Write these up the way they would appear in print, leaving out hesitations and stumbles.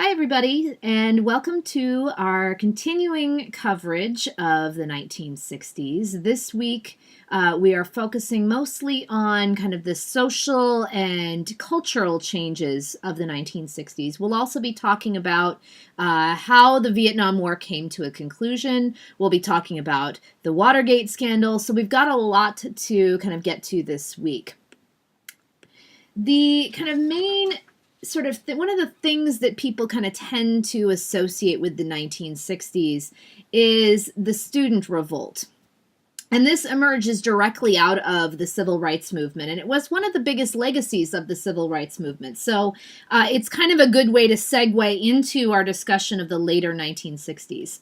Hi, everybody, and welcome to our continuing coverage of the 1960s. This week, we are focusing mostly on kind of the social and cultural changes of the 1960s. We'll also be talking about how the Vietnam War came to a conclusion. We'll be talking about the Watergate scandal. So we've got a lot to kind of get to this week. The kind of main one of the things that people kind of tend to associate with the 1960s is the student revolt. And this emerges directly out of the civil rights movement, and it was one of the biggest legacies of the civil rights movement. So it's kind of a good way to segue into our discussion of the later 1960s.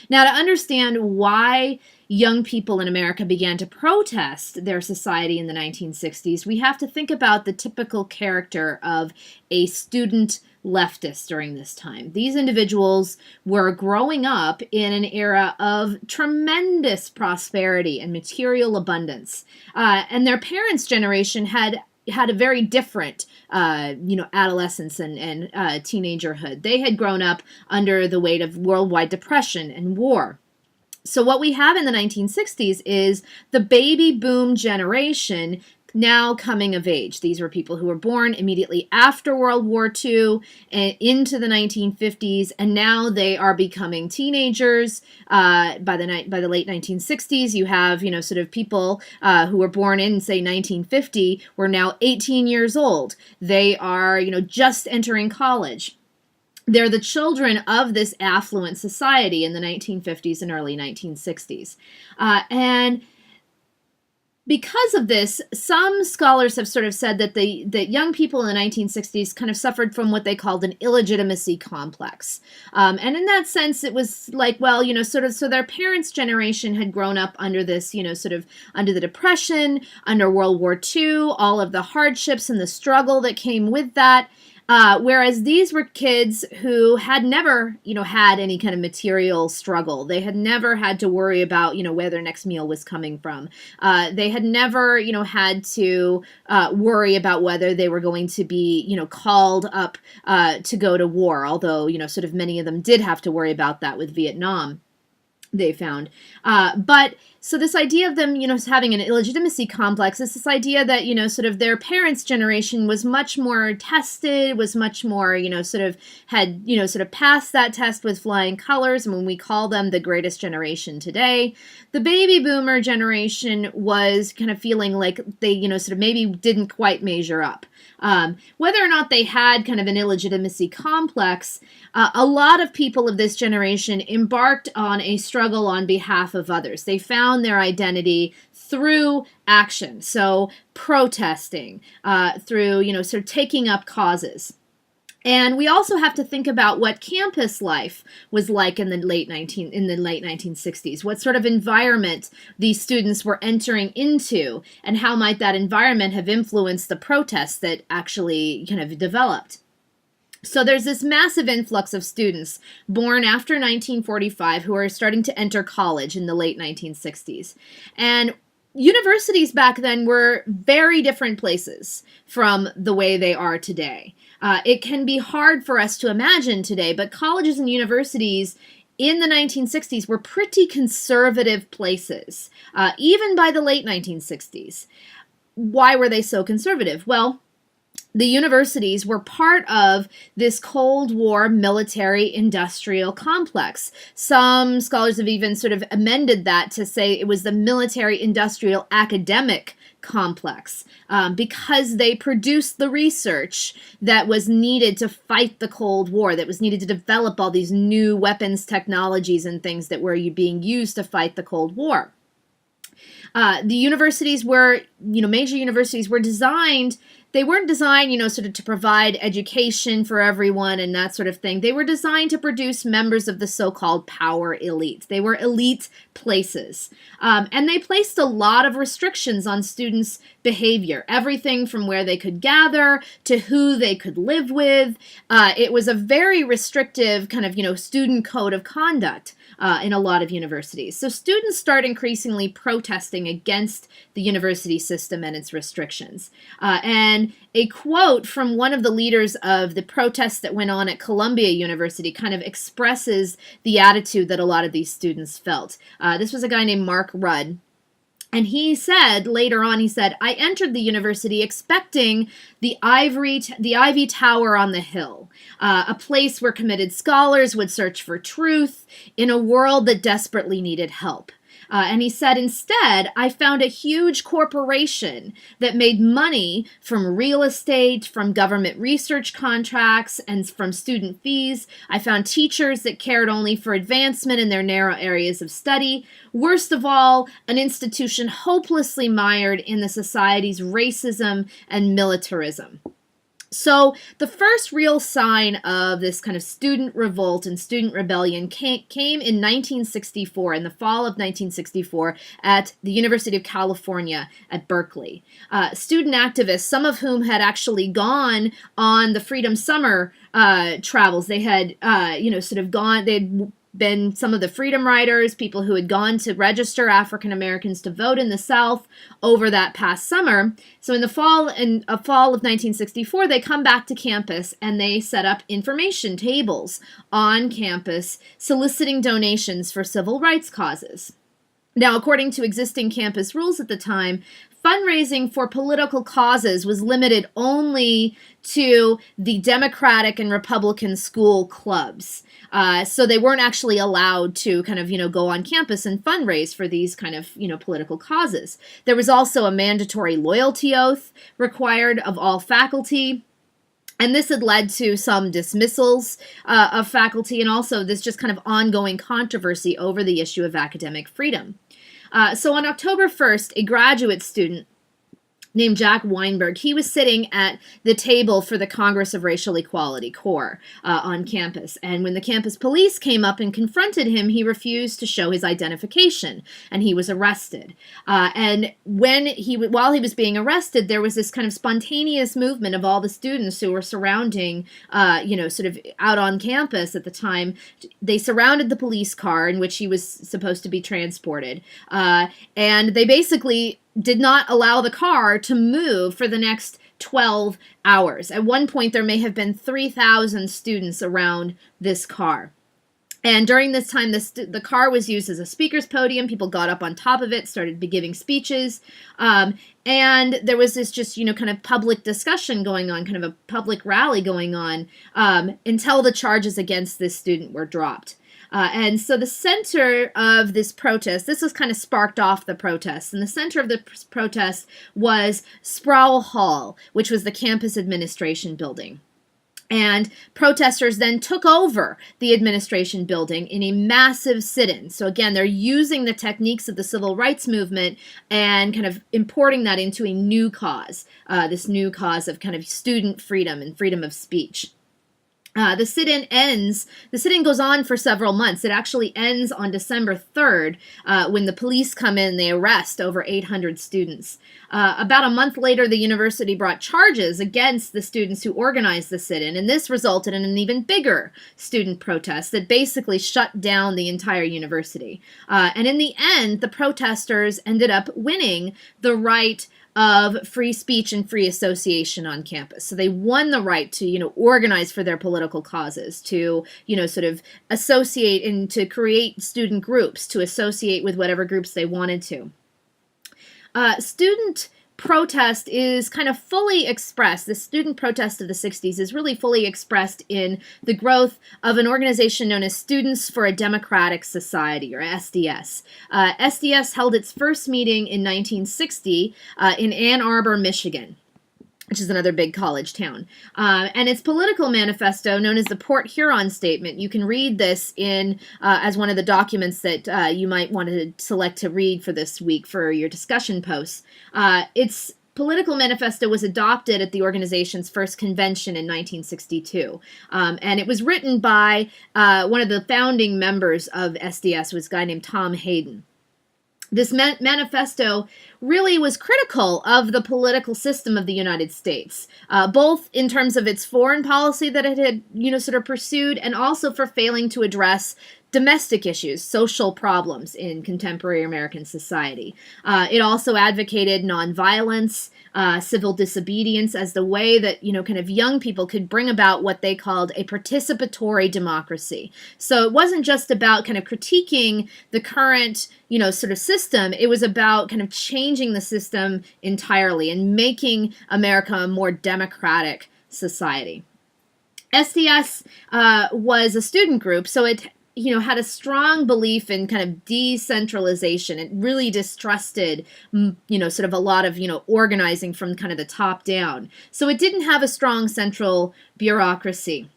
Now, to understand why young people in America began to protest their society in the 1960s, we have to think about the typical character of a student leftist during this time. These individuals were growing up in an era of tremendous prosperity and material abundance, and their parents' generation had a very different, adolescence and teenagerhood. They had grown up under the weight of worldwide depression and war. So what we have in the 1960s is the baby boom generation now coming of age. These were people who were born immediately after World War II and into the 1950s, and now they are becoming teenagers. By the late 1960s, you have people who were born in, say, 1950 were now 18 years old. They are just entering college. They're the children of this affluent society in the 1950s and early 1960s. And because of this, some scholars have sort of said that that young people in the 1960s kind of suffered from what they called an illegitimacy complex. And in that sense, it was like, well, so their parents' generation had grown up under this, under the Depression, under World War II, all of the hardships and the struggle that came with that. Whereas these were kids who had never, had any kind of material struggle. They had never had to worry about, where their next meal was coming from. They had never, had to worry about whether they were going to be, called up to go to war. Although, many of them did have to worry about that with Vietnam, they found. But so this idea of them, having an illegitimacy complex is this idea that, their parents' generation was much more tested, was much more, had passed that test with flying colors. And when we call them the greatest generation today, the baby boomer generation was kind of feeling like they, maybe didn't quite measure up. Whether or not they had kind of an illegitimacy complex, a lot of people of this generation embarked on a struggle on behalf of others. They found their identity through action, so protesting, through, taking up causes. And we also have to think about what campus life was like in the late 1960s, what sort of environment these students were entering into, and how might that environment have influenced the protests that actually kind of developed. So there's this massive influx of students born after 1945 who are starting to enter college in the late 1960s. And universities back then were very different places from the way they are today. It can be hard for us to imagine today, but colleges and universities in the 1960s were pretty conservative places, even by the late 1960s. Why were they so conservative? Well, the universities were part of this Cold War military-industrial complex. Some scholars have even sort of amended that to say it was the military-industrial academic complex, because they produced the research that was needed to fight the Cold War, that was needed to develop all these new weapons technologies and things that were being used to fight the Cold War. The universities were, major universities were designed. They weren't designed, to provide education for everyone and that sort of thing. They were designed to produce members of the so-called power elite. They were elite places. And they placed a lot of restrictions on students' behavior, everything from where they could gather to who they could live with. It was a very restrictive kind of, student code of conduct in a lot of universities. So students start increasingly protesting against the university system and its restrictions. And And a quote from one of the leaders of the protests that went on at Columbia University kind of expresses the attitude that a lot of these students felt. This was a guy named Mark Rudd. And he said, later on, he said, "I entered the university expecting the ivy tower on the hill, a place where committed scholars would search for truth in a world that desperately needed help." And he said, "Instead, I found a huge corporation that made money from real estate, from government research contracts, and from student fees. I found teachers that cared only for advancement in their narrow areas of study. Worst of all, an institution hopelessly mired in the society's racism and militarism." So the first real sign of this kind of student revolt and student rebellion came in 1964, in the fall of 1964, at the University of California at Berkeley. Student activists, some of whom had actually gone on the Freedom Summer travels. They had, they'd been some of the freedom riders, people who had gone to register African Americans to vote in the South over that past summer. So in the fall of 1964, they come back to campus and they set up information tables on campus soliciting donations for civil rights causes. Now, according to existing campus rules at the time, fundraising for political causes was limited only to the Democratic and Republican school clubs. So they weren't actually allowed to kind of, go on campus and fundraise for these kind of, political causes. There was also a mandatory loyalty oath required of all faculty. And this had led to some dismissals of faculty and also this just kind of ongoing controversy over the issue of academic freedom. So on October 1st, a graduate student named Jack Weinberg, he was sitting at the table for the Congress of Racial Equality, CORE, on campus. And when the campus police came up and confronted him, he refused to show his identification, and he was arrested. And while he was being arrested, there was this kind of spontaneous movement of all the students who were surrounding, sort of out on campus at the time. They surrounded the police car in which he was supposed to be transported, and they basically did not allow the car to move for the next 12 hours. At one point, there may have been 3,000 students around this car. And during this time, the car was used as a speaker's podium. People got up on top of it, started giving speeches. And there was this just, kind of public discussion going on, kind of a public rally going on until the charges against this student were dropped. And so the center of this protest, this was kind of sparked off the protests, and the center of the protest was Sproul Hall, which was the campus administration building. And protesters then took over the administration building in a massive sit-in. So again, they're using the techniques of the civil rights movement and kind of importing that into a new cause, this new cause of kind of student freedom and freedom of speech. The sit-in goes on for several months. It actually ends on December 3rd when the police come in and they arrest over 800 students. About a month later, the university brought charges against the students who organized the sit-in, and this resulted in an even bigger student protest that basically shut down the entire university. And in the end, the protesters ended up winning the right of free speech and free association on campus. So they won the right to, organize for their political causes, to, sort of associate and to create student groups, to associate with whatever groups they wanted to. Student protest is kind of fully expressed. The student protest of the 60s is really fully expressed in the growth of an organization known as Students for a Democratic Society, or SDS. SDS held its first meeting in 1960 in Ann Arbor, Michigan, which is another big college town. And its political manifesto, known as the Port Huron Statement, you can read this in as one of the documents that you might want to select to read for this week for your discussion posts. Its political manifesto was adopted at the organization's first convention in 1962. And it was written by one of the founding members of SDS, was a guy named Tom Hayden. This manifesto really was critical of the political system of the United States, both in terms of its foreign policy that it had, sort of pursued, and also for failing to address domestic issues, social problems in contemporary American society. It also advocated nonviolence, civil disobedience as the way that, kind of young people could bring about what they called a participatory democracy. So it wasn't just about kind of critiquing the current, sort of system. It was about kind of changing the system entirely and making America a more democratic society. SDS was a student group, so it had a strong belief in kind of decentralization. It really distrusted, sort of a lot of, organizing from kind of the top down. So it didn't have a strong central bureaucracy.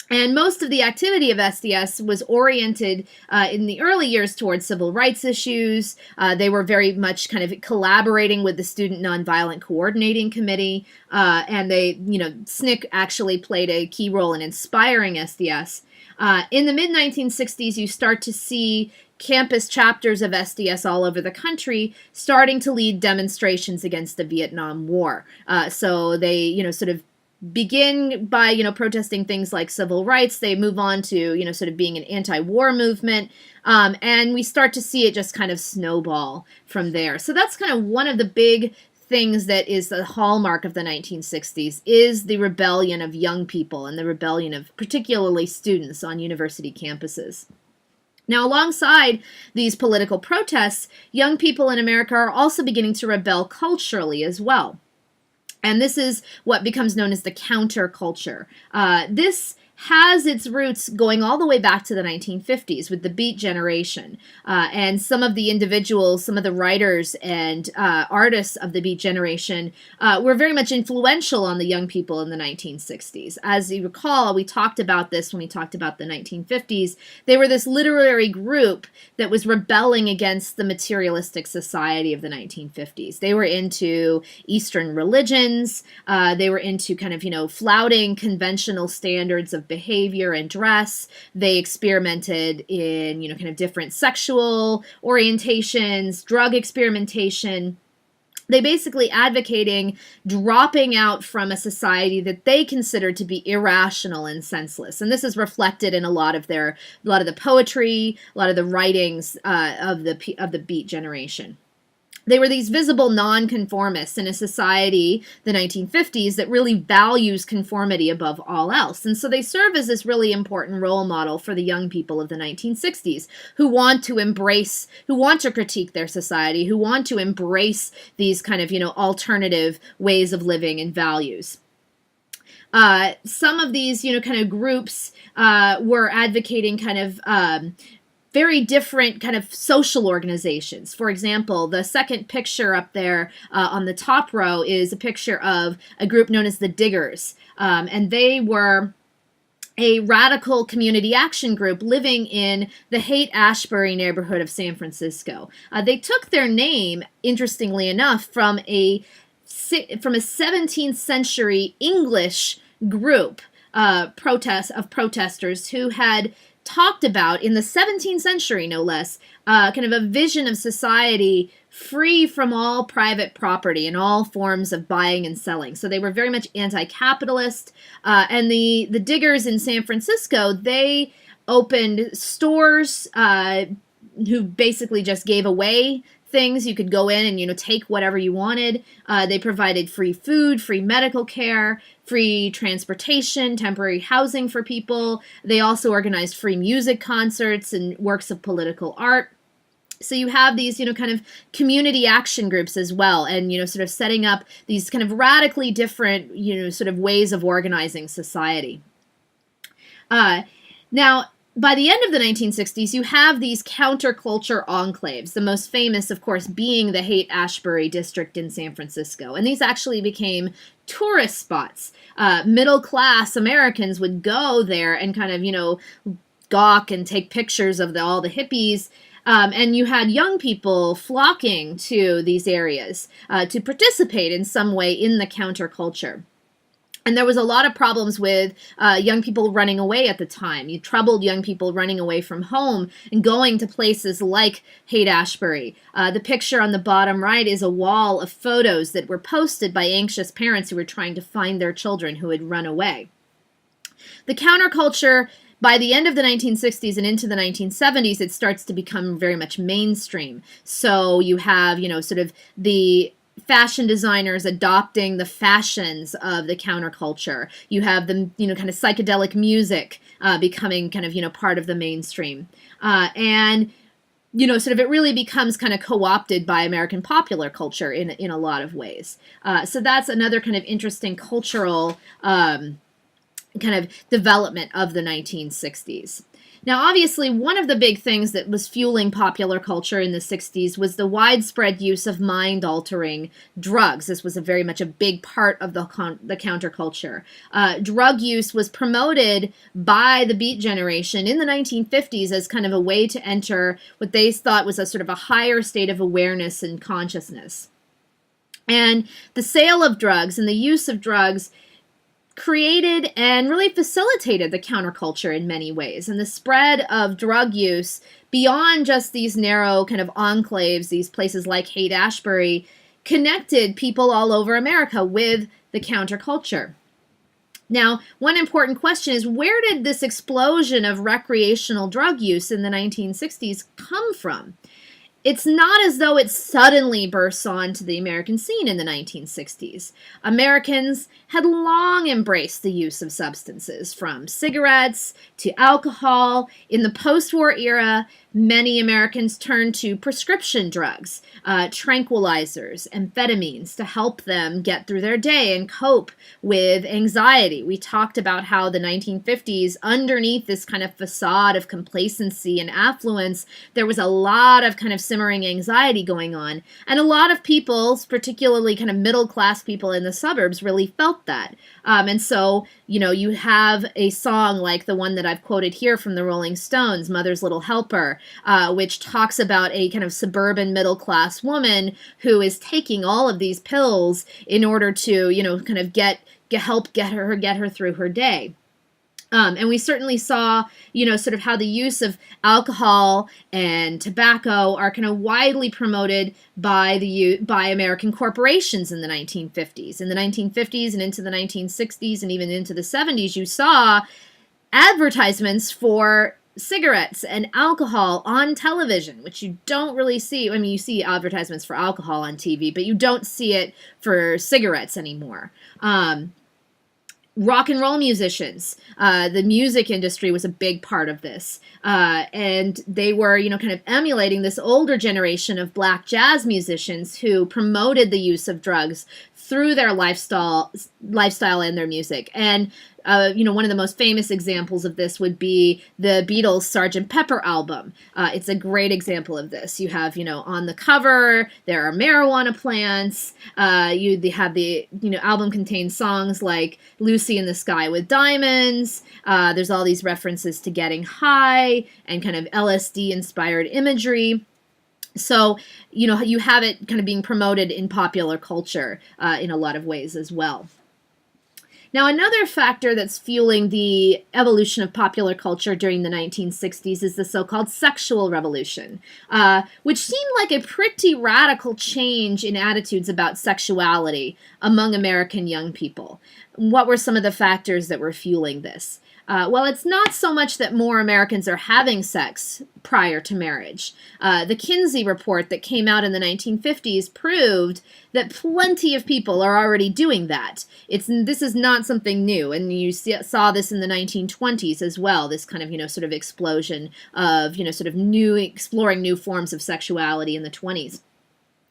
And most of the activity of SDS was oriented in the early years towards civil rights issues. They were very much kind of collaborating with the Student Nonviolent Coordinating Committee. And they, SNCC actually played a key role in inspiring SDS. In the mid-1960s, you start to see campus chapters of SDS all over the country starting to lead demonstrations against the Vietnam War. So they, sort of begin by, protesting things like civil rights. They move on to, sort of being an anti-war movement. And we start to see it just kind of snowball from there. So that's kind of one of the big things that is the hallmark of the 1960s is the rebellion of young people and the rebellion of particularly students on university campuses. Now, alongside these political protests, young people in America are also beginning to rebel culturally as well. And this is what becomes known as the counterculture. This has its roots going all the way back to the 1950s with the Beat Generation. And some of the individuals, some of the writers and artists of the Beat Generation were very much influential on the young people in the 1960s. As you recall, we talked about this when we talked about the 1950s. They were this literary group that was rebelling against the materialistic society of the 1950s. They were into Eastern religions. They were into kind of, flouting conventional standards of behavior and dress. They experimented in, kind of different sexual orientations, drug experimentation. They basically advocating dropping out from a society that they considered to be irrational and senseless. And this is reflected in a lot of the poetry, a lot of the writings of the Beat Generation. They were these visible nonconformists in a society, the 1950s, that really values conformity above all else. And so they serve as this really important role model for the young people of the 1960s who want to critique their society, who want to embrace these kind of, alternative ways of living and values. Some of these, kind of groups were advocating kind of very different kind of social organizations. For example, the second picture up there on the top row is a picture of a group known as the Diggers. And they were a radical community action group living in the Haight-Ashbury neighborhood of San Francisco. They took their name, interestingly enough, from a 17th century English group protesters who had talked about, in the 17th century no less, kind of a vision of society free from all private property and all forms of buying and selling. So they were very much anti-capitalist. And the Diggers in San Francisco, they opened stores who basically just gave away things. You could go in and, take whatever you wanted. They provided free food, free medical care, free transportation, temporary housing for people. They also organized free music concerts and works of political art. So you have these, kind of community action groups as well, and, sort of setting up these kind of radically different, sort of ways of organizing society. Now, by the end of the 1960s, you have these counterculture enclaves, the most famous, of course, being the Haight-Ashbury district in San Francisco. And these actually became tourist spots. Middle-class Americans would go there and kind of, gawk and take pictures of all the hippies. And you had young people flocking to these areas to participate in some way in the counterculture. And there was a lot of problems with young people running away at the time. You troubled young people running away from home and going to places like Haight-Ashbury. The picture on the bottom right is a wall of photos that were posted by anxious parents who were trying to find their children who had run away. The counterculture By the end of the 1960s and into the 1970s, it starts to become very much mainstream. So you have, sort of the fashion designers adopting the fashions of the counterculture. You have the, kind of psychedelic music becoming kind of, part of the mainstream. And sort of it really becomes kind of co-opted by American popular culture in a lot of ways. So that's another kind of interesting cultural kind of development of the 1960s. Now, obviously, one of the big things that was fueling popular culture in the 60s was the widespread use of mind-altering drugs. This was very much a big part of the counterculture. Drug use was promoted by the Beat Generation in the 1950s as kind of a way to enter what they thought was a sort of a higher state of awareness and consciousness. And the sale of drugs and the use of drugs created and really facilitated the counterculture in many ways. And the spread of drug use beyond just these narrow kind of enclaves, these places like Haight-Ashbury, connected people all over America with the counterculture. Now, one important question is, where did this explosion of recreational drug use in the 1960s come from? It's not as though it suddenly bursts onto the American scene in the 1960s. Americans had long embraced the use of substances, from cigarettes to alcohol. In the post-war era, many Americans turned to prescription drugs, tranquilizers, amphetamines, to help them get through their day and cope with anxiety. We talked about how the 1950s, underneath this kind of facade of complacency and affluence, there was a lot of kind of simmering anxiety going on. And a lot of people, particularly kind of middle-class people in the suburbs, really felt that. And so, you have a song like the one that I've quoted here from the Rolling Stones, Mother's Little Helper, which talks about a kind of suburban middle-class woman who is taking all of these pills in order to, kind of get her through her day. And we certainly saw, sort of how the use of alcohol and tobacco are kind of widely promoted by American corporations in the 1950s. In the 1950s and into the 1960s and even into the 70s, you saw advertisements for cigarettes and alcohol on television, which you don't really see. I mean, you see advertisements for alcohol on TV, but you don't see it for cigarettes anymore. Rock and roll musicians, the music industry was a big part of this. And they were, kind of emulating this older generation of black jazz musicians who promoted the use of drugs through their lifestyle and their music. And one of the most famous examples of this would be the Beatles' Sgt. Pepper album. It's a great example of this. You have, on the cover, there are marijuana plants. You have the, album contains songs like Lucy in the Sky with Diamonds. There's all these references to getting high and kind of LSD-inspired imagery. So, you have it kind of being promoted in popular culture in a lot of ways as well. Now, another factor that's fueling the evolution of popular culture during the 1960s is the so-called sexual revolution, which seemed like a pretty radical change in attitudes about sexuality among American young people. What were some of the factors that were fueling this? Well, it's not so much that more Americans are having sex prior to marriage. The Kinsey report that came out in the 1950s proved that plenty of people are already doing that. This is not something new, and you saw this in the 1920s as well, this kind of, sort of explosion of, sort of exploring new forms of sexuality in the 20s.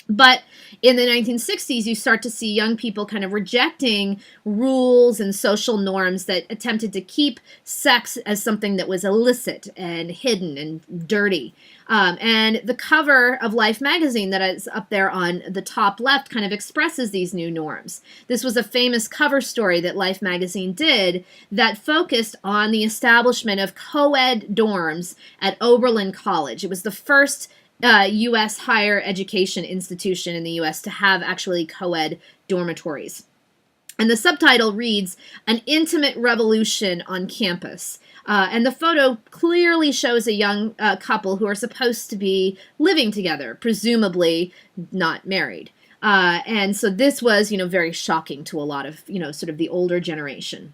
But in the 1960s, you start to see young people kind of rejecting rules and social norms that attempted to keep sex as something that was illicit and hidden and dirty. And the cover of Life magazine that is up there on the top left kind of expresses these new norms. This was a famous cover story that Life magazine did that focused on the establishment of co-ed dorms at Oberlin College. It was the first U.S. higher education institution in the U.S. to have actually co-ed dormitories. And the subtitle reads, "An Intimate Revolution on Campus." And the photo clearly shows a young couple who are supposed to be living together, presumably not married. And so this was, very shocking to a lot of, sort of the older generation.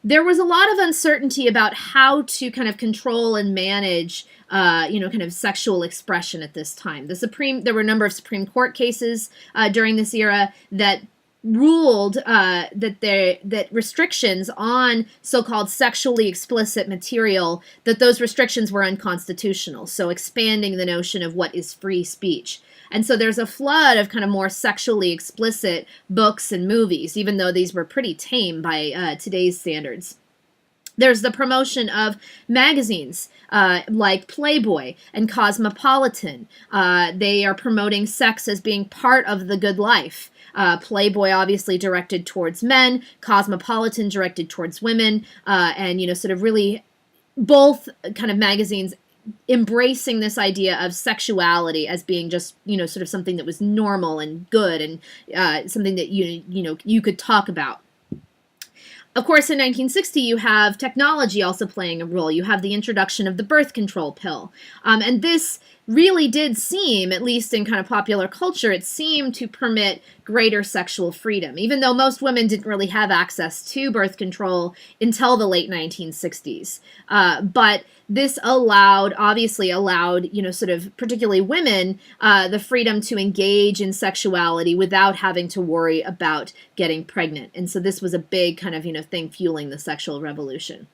there was a lot of uncertainty about how to kind of control and manage, kind of sexual expression at this time. There were a number of Supreme Court cases during this era that ruled that restrictions on so-called sexually explicit material, that those restrictions were unconstitutional. So expanding the notion of what is free speech. And so there's a flood of kind of more sexually explicit books and movies, even though these were pretty tame by today's standards. There's the promotion of magazines like Playboy and Cosmopolitan. They are promoting sex as being part of the good life. Playboy obviously directed towards men, Cosmopolitan directed towards women, and, sort of really both kind of magazines embracing this idea of sexuality as being just, sort of something that was normal and good and something that, you could talk about. Of course, in 1960, you have technology also playing a role. You have the introduction of the birth control pill. And this really did seem, at least in kind of popular culture, it seemed to permit greater sexual freedom, even though most women didn't really have access to birth control until the late 1960s. But this obviously allowed, sort of particularly women, the freedom to engage in sexuality without having to worry about getting pregnant. And so this was a big kind of, thing fueling the sexual revolution.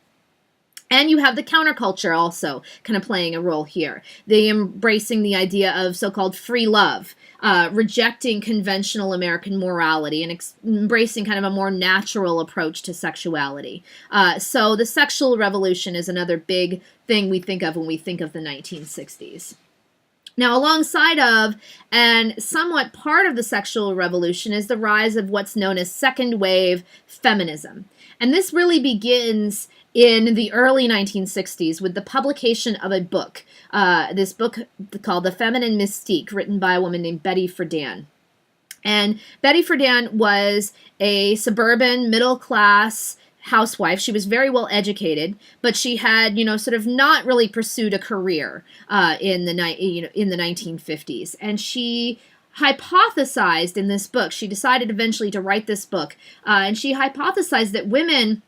And you have the counterculture also kind of playing a role here. They embracing the idea of so-called free love, rejecting conventional American morality and embracing kind of a more natural approach to sexuality. So the sexual revolution is another big thing we think of when we think of the 1960s. Now, alongside of and somewhat part of the sexual revolution is the rise of what's known as second wave feminism. And this really begins in the early 1960s with the publication of a book, this book called The Feminine Mystique, written by a woman named Betty Friedan. And Betty Friedan was a suburban middle-class housewife. She was very well educated, but she had, sort of not really pursued a career in the 1950s. And she hypothesized in this book, she decided eventually to write this book, and she hypothesized that women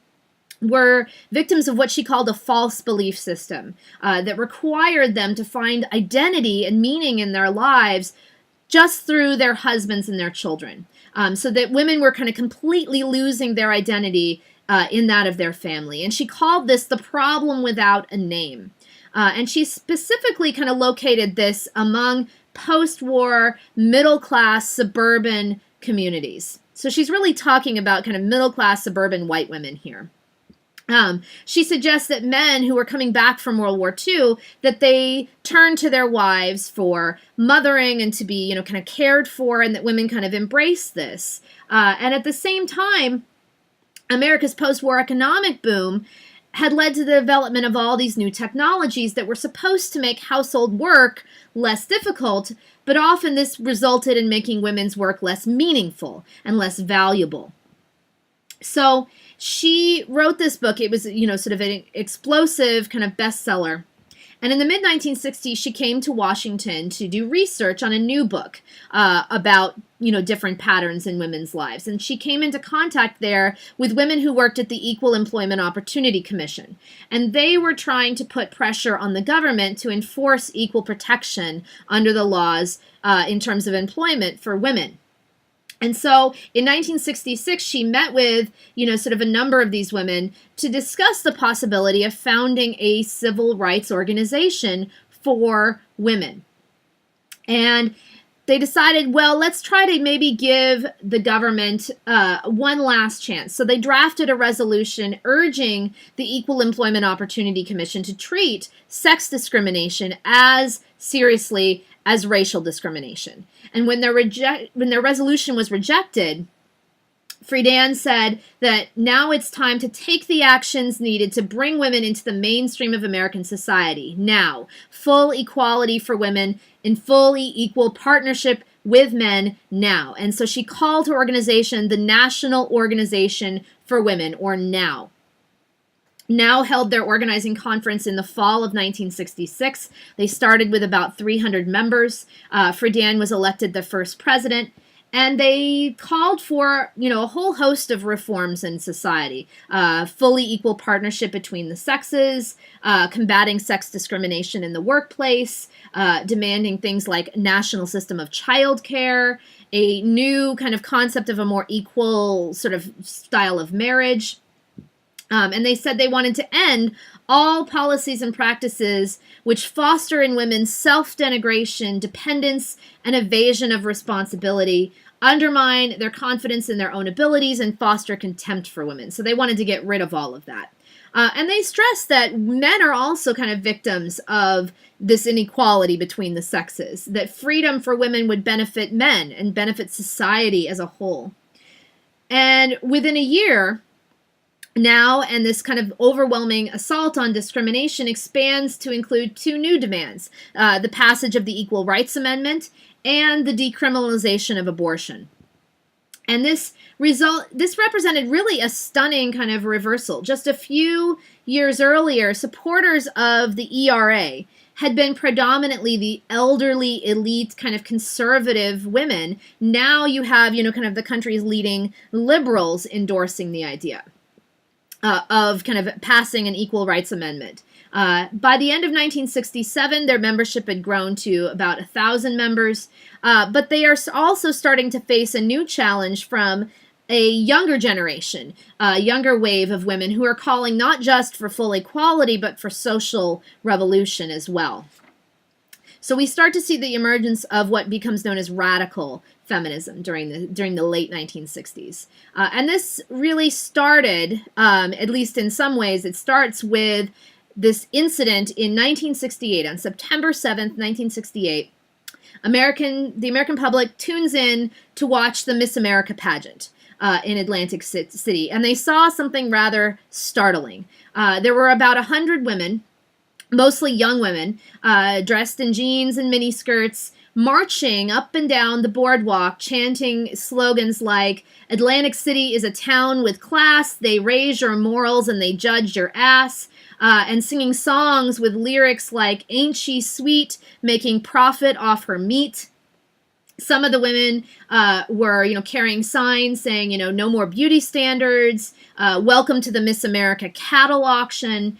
were victims of what she called a false belief system that required them to find identity and meaning in their lives just through their husbands and their children. So that women were kind of completely losing their identity in that of their family. And she called this the problem without a name. And she specifically kind of located this among post-war, middle-class, suburban communities. So she's really talking about kind of middle-class, suburban white women here. She suggests that men who were coming back from World War II, that they turned to their wives for mothering and to be, kind of cared for, and that women kind of embrace this. And at the same time, America's post-war economic boom had led to the development of all these new technologies that were supposed to make household work less difficult, but often this resulted in making women's work less meaningful and less valuable. So she wrote this book. It was, sort of an explosive kind of bestseller. And in the mid-1960s, she came to Washington to do research on a new book about, different patterns in women's lives. And she came into contact there with women who worked at the Equal Employment Opportunity Commission. And they were trying to put pressure on the government to enforce equal protection under the laws in terms of employment for women. And so in 1966, she met with, sort of a number of these women to discuss the possibility of founding a civil rights organization for women. And they decided, well, let's try to maybe give the government one last chance. So they drafted a resolution urging the Equal Employment Opportunity Commission to treat sex discrimination as seriously as racial discrimination. And when their resolution was rejected, Friedan said that now it's time to take the actions needed to bring women into the mainstream of American society. Now, full equality for women in fully equal partnership with men now. And so she called her organization the National Organization for Women, or NOW. NOW held their organizing conference in the fall of 1966. They started with about 300 members. Friedan was elected the first president. And they called for, a whole host of reforms in society. Fully equal partnership between the sexes, combating sex discrimination in the workplace, demanding things like national system of childcare, a new kind of concept of a more equal sort of style of marriage. And they said they wanted to end all policies and practices which foster in women self-denigration, dependence, and evasion of responsibility, undermine their confidence in their own abilities, and foster contempt for women. So they wanted to get rid of all of that. And they stressed that men are also kind of victims of this inequality between the sexes, that freedom for women would benefit men and benefit society as a whole. And within a year, now, and this kind of overwhelming assault on discrimination expands to include two new demands, the passage of the Equal Rights Amendment and the decriminalization of abortion. And this represented really a stunning kind of reversal. Just a few years earlier, supporters of the ERA had been predominantly the elderly, elite, kind of conservative women. Now you have, kind of the country's leading liberals endorsing the idea of kind of passing an Equal Rights Amendment. By the end of 1967, their membership had grown to about 1,000 members, but they are also starting to face a new challenge from a younger generation, a younger wave of women who are calling not just for full equality, but for social revolution as well. So we start to see the emergence of what becomes known as radical feminism during the late 1960s. And this really started, at least in some ways, it starts with this incident in 1968, on September 7th, 1968. The American public tunes in to watch the Miss America pageant in Atlantic City, and they saw something rather startling. There were about 100 women, mostly young women, dressed in jeans and miniskirts, marching up and down the boardwalk, chanting slogans like, "Atlantic City is a town with class, they raise your morals and they judge your ass," and singing songs with lyrics like, "Ain't she sweet, making profit off her meat." Some of the women were, carrying signs saying, "No more beauty standards," "Welcome to the Miss America cattle auction."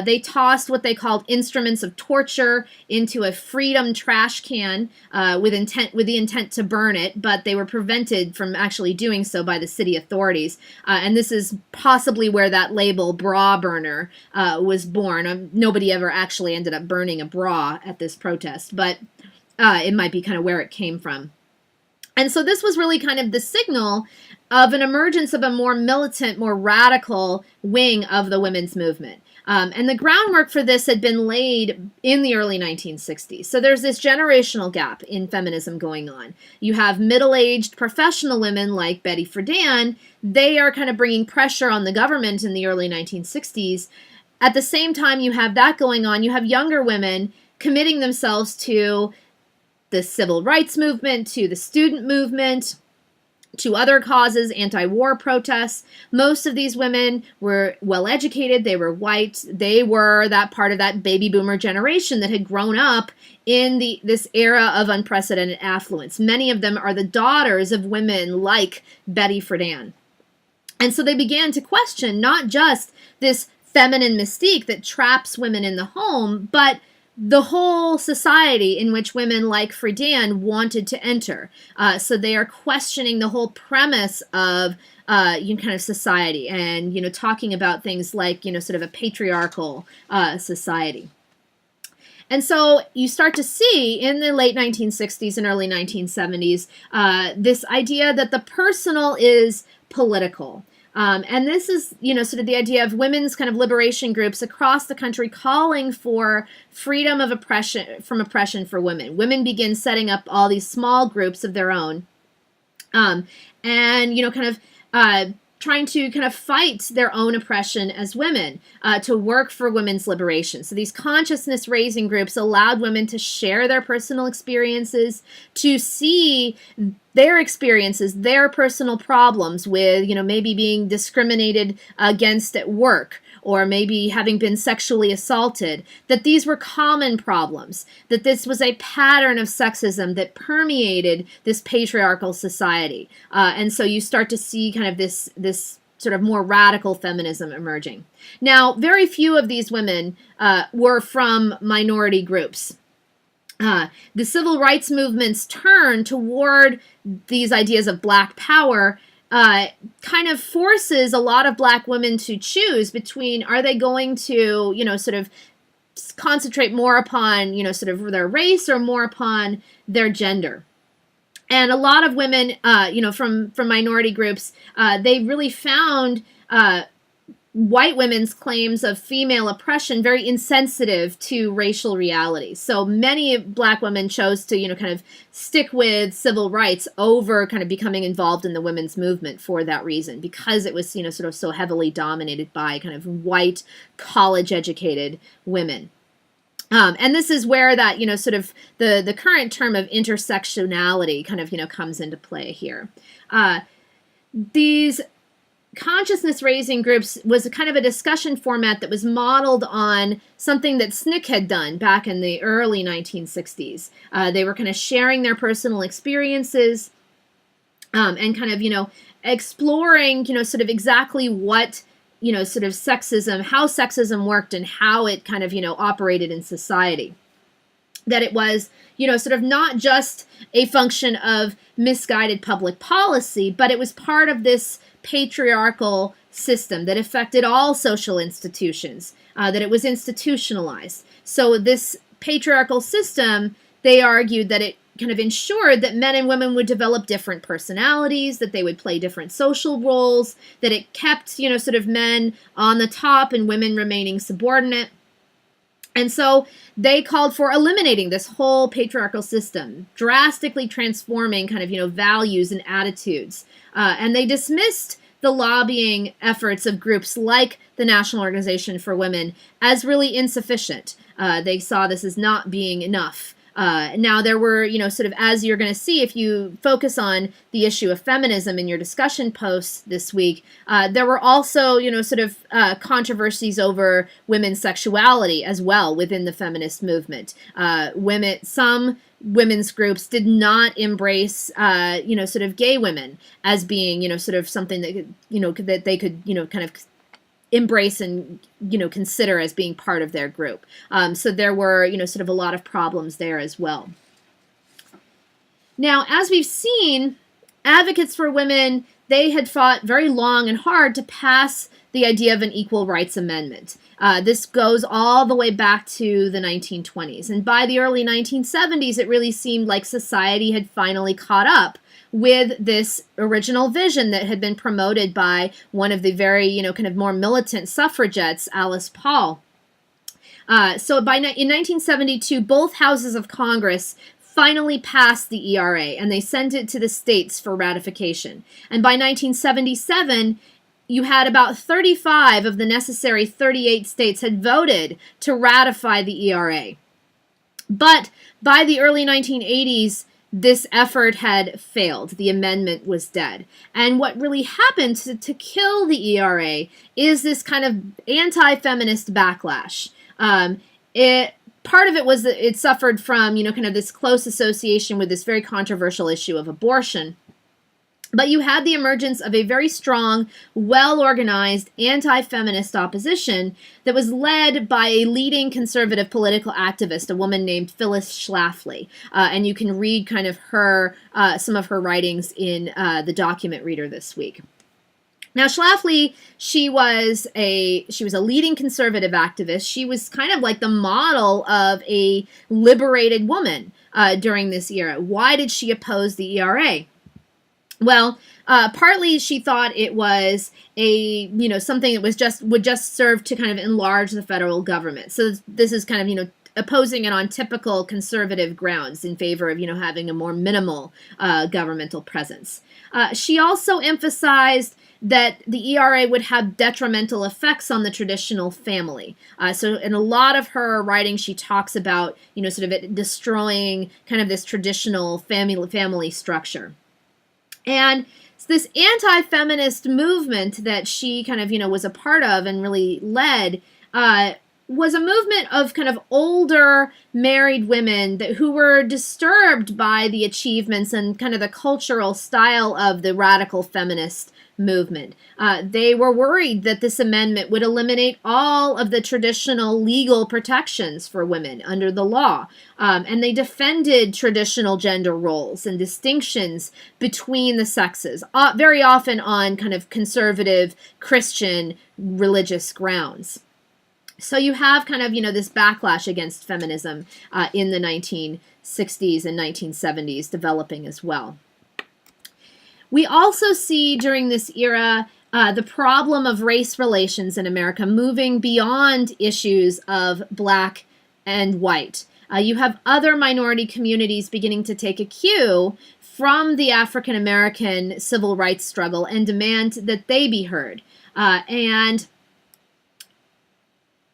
They tossed what they called instruments of torture into a freedom trash can with the intent to burn it, but they were prevented from actually doing so by the city authorities. And this is possibly where that label bra burner was born. Nobody ever actually ended up burning a bra at this protest, but it might be kind of where it came from. And so this was really kind of the signal of an emergence of a more militant, more radical wing of the women's movement. And the groundwork for this had been laid in the early 1960s. So there's this generational gap in feminism going on. You have middle-aged professional women like Betty Friedan. They are kind of bringing pressure on the government in the early 1960s. At the same time you have that going on, you have younger women committing themselves to the civil rights movement, to the student movement, to other causes, anti-war protests. Most of these women were well-educated, they were white, they were that part of that baby boomer generation that had grown up in this era of unprecedented affluence. Many of them are the daughters of women like Betty Friedan. And so they began to question not just this feminine mystique that traps women in the home, but the whole society in which women like Friedan wanted to enter. So they are questioning the whole premise of kind of society and, talking about things like, sort of a patriarchal society. And so you start to see in the late 1960s and early 1970s this idea that the personal is political. And this is, sort of the idea of women's kind of liberation groups across the country calling for freedom of from oppression for women. Women begin setting up all these small groups of their own, and, trying to kind of fight their own oppression as women, to work for women's liberation. So these consciousness-raising groups allowed women to share their personal experiences, to see their experiences, their personal problems with, maybe being discriminated against at work, or maybe having been sexually assaulted, that these were common problems, that this was a pattern of sexism that permeated this patriarchal society. And so you start to see kind of this sort of more radical feminism emerging. Now, very few of these women were from minority groups. The civil rights movement's turn toward these ideas of Black power kind of forces a lot of Black women to choose between, are they going to, sort of concentrate more upon, sort of their race or more upon their gender. And a lot of women, from minority groups, they really found white women's claims of female oppression very insensitive to racial realities. So many Black women chose to, kind of stick with civil rights over kind of becoming involved in the women's movement for that reason, because it was, sort of so heavily dominated by kind of white, college-educated women. And this is where that, sort of the current term of intersectionality kind of, comes into play here. These consciousness-raising groups was a kind of a discussion format that was modeled on something that SNCC had done back in the early 1960s. They were kind of sharing their personal experiences and kind of, exploring, sort of exactly what, sort of sexism, how sexism worked and how it kind of, operated in society. That it was, sort of not just a function of misguided public policy, but it was part of this patriarchal system that affected all social institutions, that it was institutionalized. So this patriarchal system, they argued that it kind of ensured that men and women would develop different personalities, that they would play different social roles, that it kept, sort of men on the top and women remaining subordinate. And so they called for eliminating this whole patriarchal system, drastically transforming kind of, values and attitudes. And they dismissed the lobbying efforts of groups like the National Organization for Women as really insufficient. They saw this as not being enough. Now, there were, sort of, as you're going to see, if you focus on the issue of feminism in your discussion posts this week, there were also, sort of controversies over women's sexuality as well within the feminist movement. Some women's groups did not embrace, sort of gay women as being, sort of something that, that they could, kind of embrace and, consider as being part of their group. So there were, sort of a lot of problems there as well. Now, as we've seen, advocates for women, they had fought very long and hard to pass the idea of an equal rights amendment. This goes all the way back to the 1920s. And by the early 1970s, it really seemed like society had finally caught up with this original vision that had been promoted by one of the very, kind of more militant suffragettes, Alice Paul. So in 1972, both houses of Congress finally passed the ERA, and they sent it to the states for ratification. And by 1977, you had about 35 of the necessary 38 states had voted to ratify the ERA. But by the early 1980s, this effort had failed. The amendment was dead. And what really happened to kill the ERA is this kind of anti-feminist backlash. Part of it was that it suffered from, kind of this close association with this very controversial issue of abortion. But you had the emergence of a very strong, well-organized anti-feminist opposition that was led by a leading conservative political activist, a woman named Phyllis Schlafly. And you can read kind of her, some of her writings in the document reader this week. Now, Schlafly, she was a leading conservative activist. She was kind of like the model of a liberated woman during this era. Why did she oppose the ERA? Well, partly she thought it was something that would just serve to kind of enlarge the federal government. So this is kind of, opposing it on typical conservative grounds in favor of, having a more minimal governmental presence. She also emphasized that the ERA would have detrimental effects on the traditional family. So in a lot of her writing, she talks about, sort of it destroying kind of this traditional family structure. And this anti-feminist movement that she kind of, was a part of and really led, was a movement of kind of older married women who were disturbed by the achievements and kind of the cultural style of the radical feminist movement. They were worried that this amendment would eliminate all of the traditional legal protections for women under the law. And they defended traditional gender roles and distinctions between the sexes, very often on kind of conservative Christian religious grounds. So you have kind of, this backlash against feminism in the 1960s and 1970s developing as well. We also see during this era the problem of race relations in America moving beyond issues of black and white. You have other minority communities beginning to take a cue from the African American civil rights struggle and demand that they be heard. And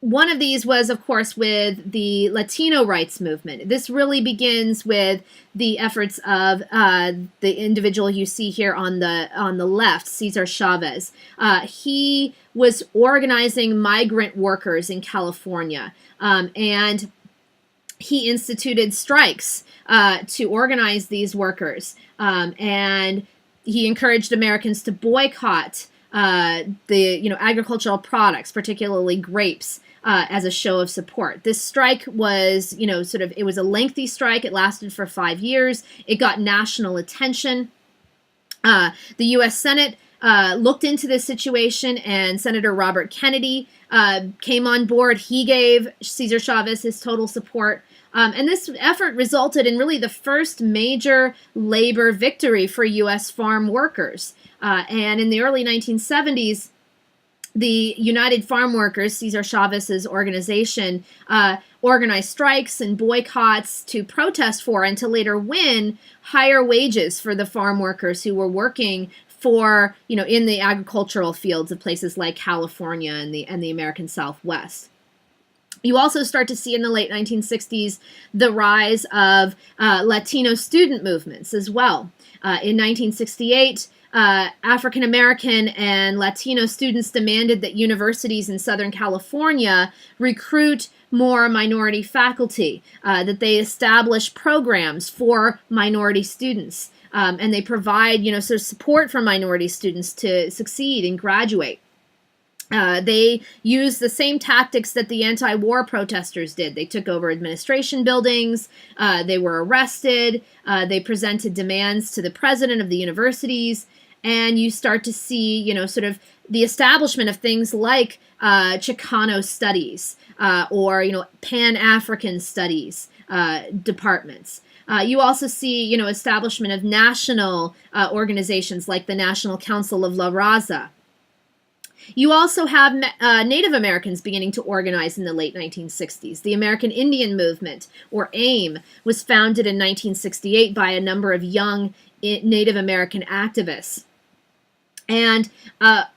one of these was, of course, with the Latino rights movement. This really begins with the efforts of the individual you see here on the left, Cesar Chavez. He was organizing migrant workers in California, and he instituted strikes to organize these workers, and he encouraged Americans to boycott the agricultural products, particularly grapes, as a show of support. This strike was, it was a lengthy strike. It lasted for 5 years. It got national attention. The U.S. Senate looked into this situation, and Senator Robert Kennedy came on board. He gave Cesar Chavez his total support. And this effort resulted in really the first major labor victory for U.S. farm workers. And in the early 1970s, the United Farm Workers, Cesar Chavez's organization, organized strikes and boycotts to protest for and to later win higher wages for the farm workers who were working for, in the agricultural fields of places like California and the American Southwest. You also start to see in the late 1960s the rise of Latino student movements as well. In 1968, African American and Latino students demanded that universities in Southern California recruit more minority faculty, that they establish programs for minority students, and they provide, sort of support for minority students to succeed and graduate. They used the same tactics that the anti-war protesters did. They took over administration buildings, they were arrested, they presented demands to the president of the universities, and you start to see, sort of the establishment of things like Chicano studies or, Pan-African studies departments. You also see, establishment of national organizations like the National Council of La Raza. You also have Native Americans beginning to organize in the late 1960s. The American Indian Movement, or AIM, was founded in 1968 by a number of young Native American activists. And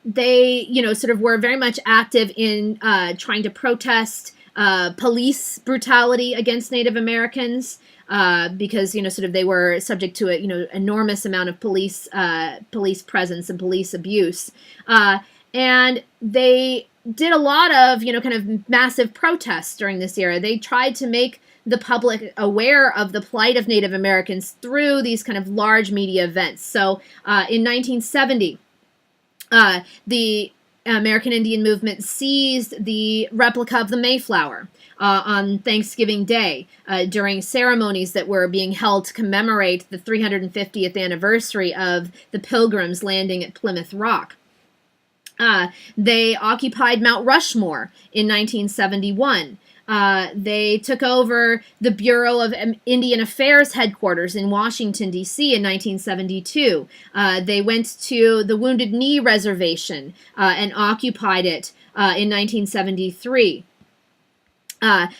they, sort of were very much active in trying to protest police brutality against Native Americans because, sort of they were subject to a, enormous amount of police presence and police abuse. And they did a lot of, kind of massive protests during this era. They tried to make the public aware of the plight of Native Americans through these kind of large media events. So in 1970, the American Indian Movement seized the replica of the Mayflower on Thanksgiving Day during ceremonies that were being held to commemorate the 350th anniversary of the Pilgrims landing at Plymouth Rock. They occupied Mount Rushmore in 1971. They took over the Bureau of Indian Affairs headquarters in Washington, D.C. in 1972. They went to the Wounded Knee Reservation and occupied it in 1973.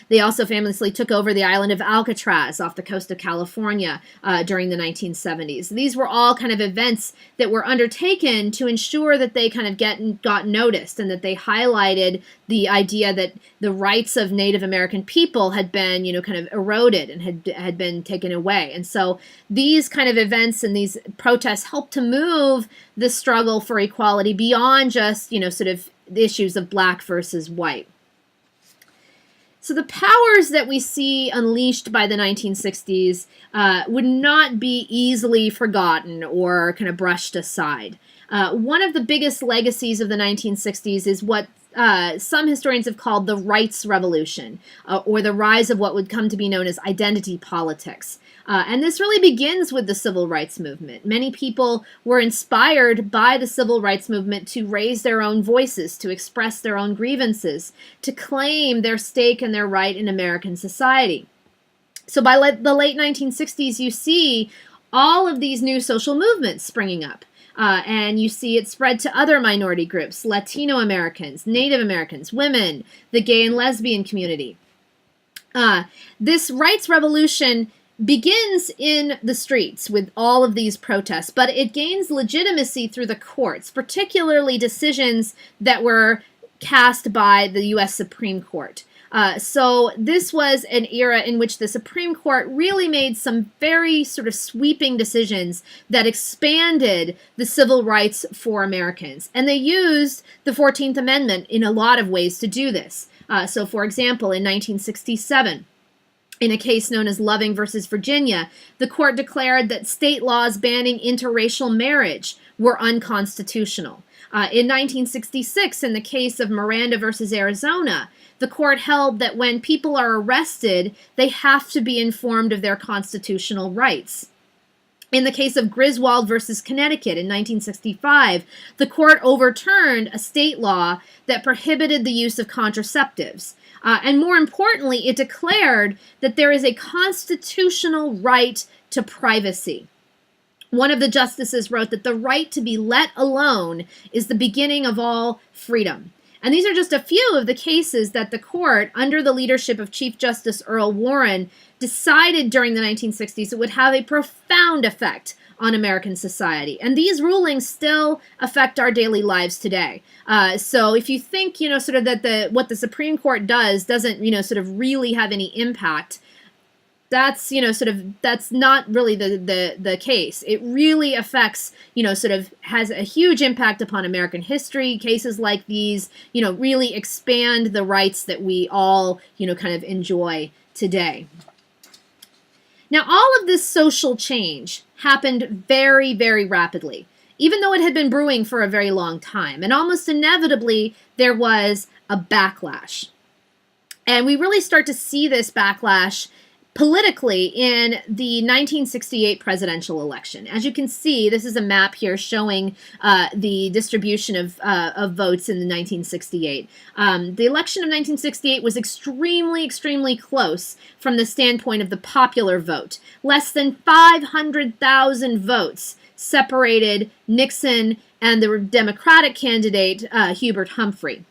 They also famously took over the island of Alcatraz off the coast of California during the 1970s. These were all kind of events that were undertaken to ensure that they kind of got noticed, and that they highlighted the idea that the rights of Native American people had been, kind of eroded and had been taken away. And so these kind of events and these protests helped to move the struggle for equality beyond just, sort of the issues of black versus white. So the powers that we see unleashed by the 1960s would not be easily forgotten or kind of brushed aside. One of the biggest legacies of the 1960s is what some historians have called the rights revolution, or the rise of what would come to be known as identity politics. And this really begins with the civil rights movement. Many people were inspired by the civil rights movement to raise their own voices, to express their own grievances, to claim their stake and their right in American society. So by the late 1960s, you see all of these new social movements springing up. And you see it spread to other minority groups: Latino Americans, Native Americans, women, the gay and lesbian community. This rights revolution begins in the streets with all of these protests, but it gains legitimacy through the courts, particularly decisions that were cast by the U.S. Supreme Court. So this was an era in which the Supreme Court really made some very sort of sweeping decisions that expanded the civil rights for Americans. And they used the 14th Amendment in a lot of ways to do this. So for example, in 1967, in a case known as Loving versus Virginia, the court declared that state laws banning interracial marriage were unconstitutional. In 1966, in the case of Miranda versus Arizona, the court held that when people are arrested, they have to be informed of their constitutional rights. In the case of Griswold versus Connecticut in 1965, the court overturned a state law that prohibited the use of contraceptives. And more importantly, it declared that there is a constitutional right to privacy. One of the justices wrote that the right to be let alone is the beginning of all freedom. And these are just a few of the cases that the court, under the leadership of Chief Justice Earl Warren, decided during the 1960s it would have a profound effect on American society. And these rulings still affect our daily lives today. So if you think, sort of that what the Supreme Court doesn't, sort of really have any impact, that's, that's not really the case. It really affects, sort of has a huge impact upon American history. Cases like these, really expand the rights that we all, kind of enjoy today. Now, all of this social change happened very, very rapidly, even though it had been brewing for a very long time. And almost inevitably, there was a backlash. And we really start to see this backlash politically in the 1968 presidential election. As you can see, this is a map here showing the distribution of votes in the 1968. The election of 1968 was extremely, extremely close from the standpoint of the popular vote. Less than 500,000 votes separated Nixon and the Democratic candidate, Hubert Humphrey.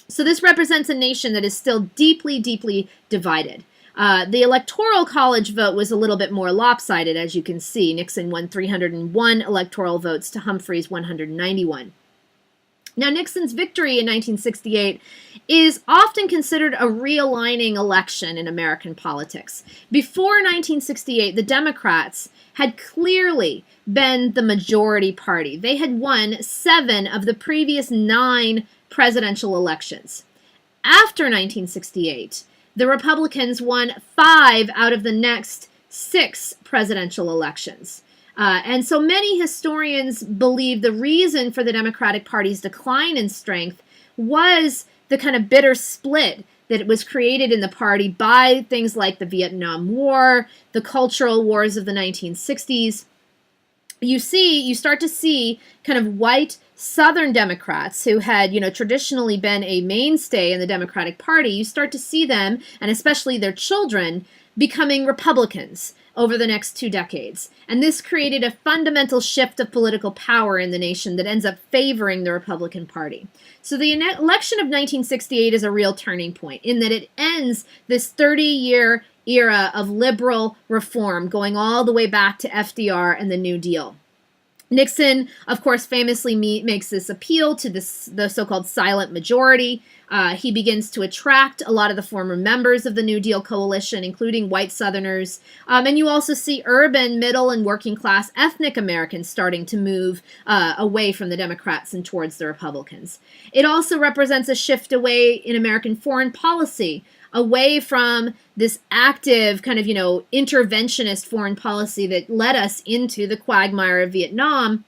So this represents a nation that is still deeply, deeply divided. The Electoral College vote was a little bit more lopsided, as you can see. Nixon won 301 electoral votes to Humphrey's 191. Now, Nixon's victory in 1968 is often considered a realigning election in American politics. Before 1968, the Democrats had clearly been the majority party. They had won 7 of the previous 9 presidential elections. After 1968, the Republicans won 5 out of the next 6 presidential elections. And so many historians believe the reason for the Democratic Party's decline in strength was the kind of bitter split that was created in the party by things like the Vietnam War, the cultural wars of the 1960s, you start to see kind of white Southern Democrats who had, traditionally been a mainstay in the Democratic Party. You start to see them, and especially their children, becoming Republicans over the next 2 decades. And this created a fundamental shift of political power in the nation that ends up favoring the Republican Party. So the election of 1968 is a real turning point in that it ends this 30-year era of liberal reform going all the way back to FDR and the New Deal. Nixon, of course, famously makes this appeal to the so-called silent majority. He begins to attract a lot of the former members of the New Deal coalition, including white Southerners. And you also see urban, middle, and working class ethnic Americans starting to move away from the Democrats and towards the Republicans. It also represents a shift away in American foreign policy, away from this active kind of, interventionist foreign policy that led us into the quagmire of Vietnam,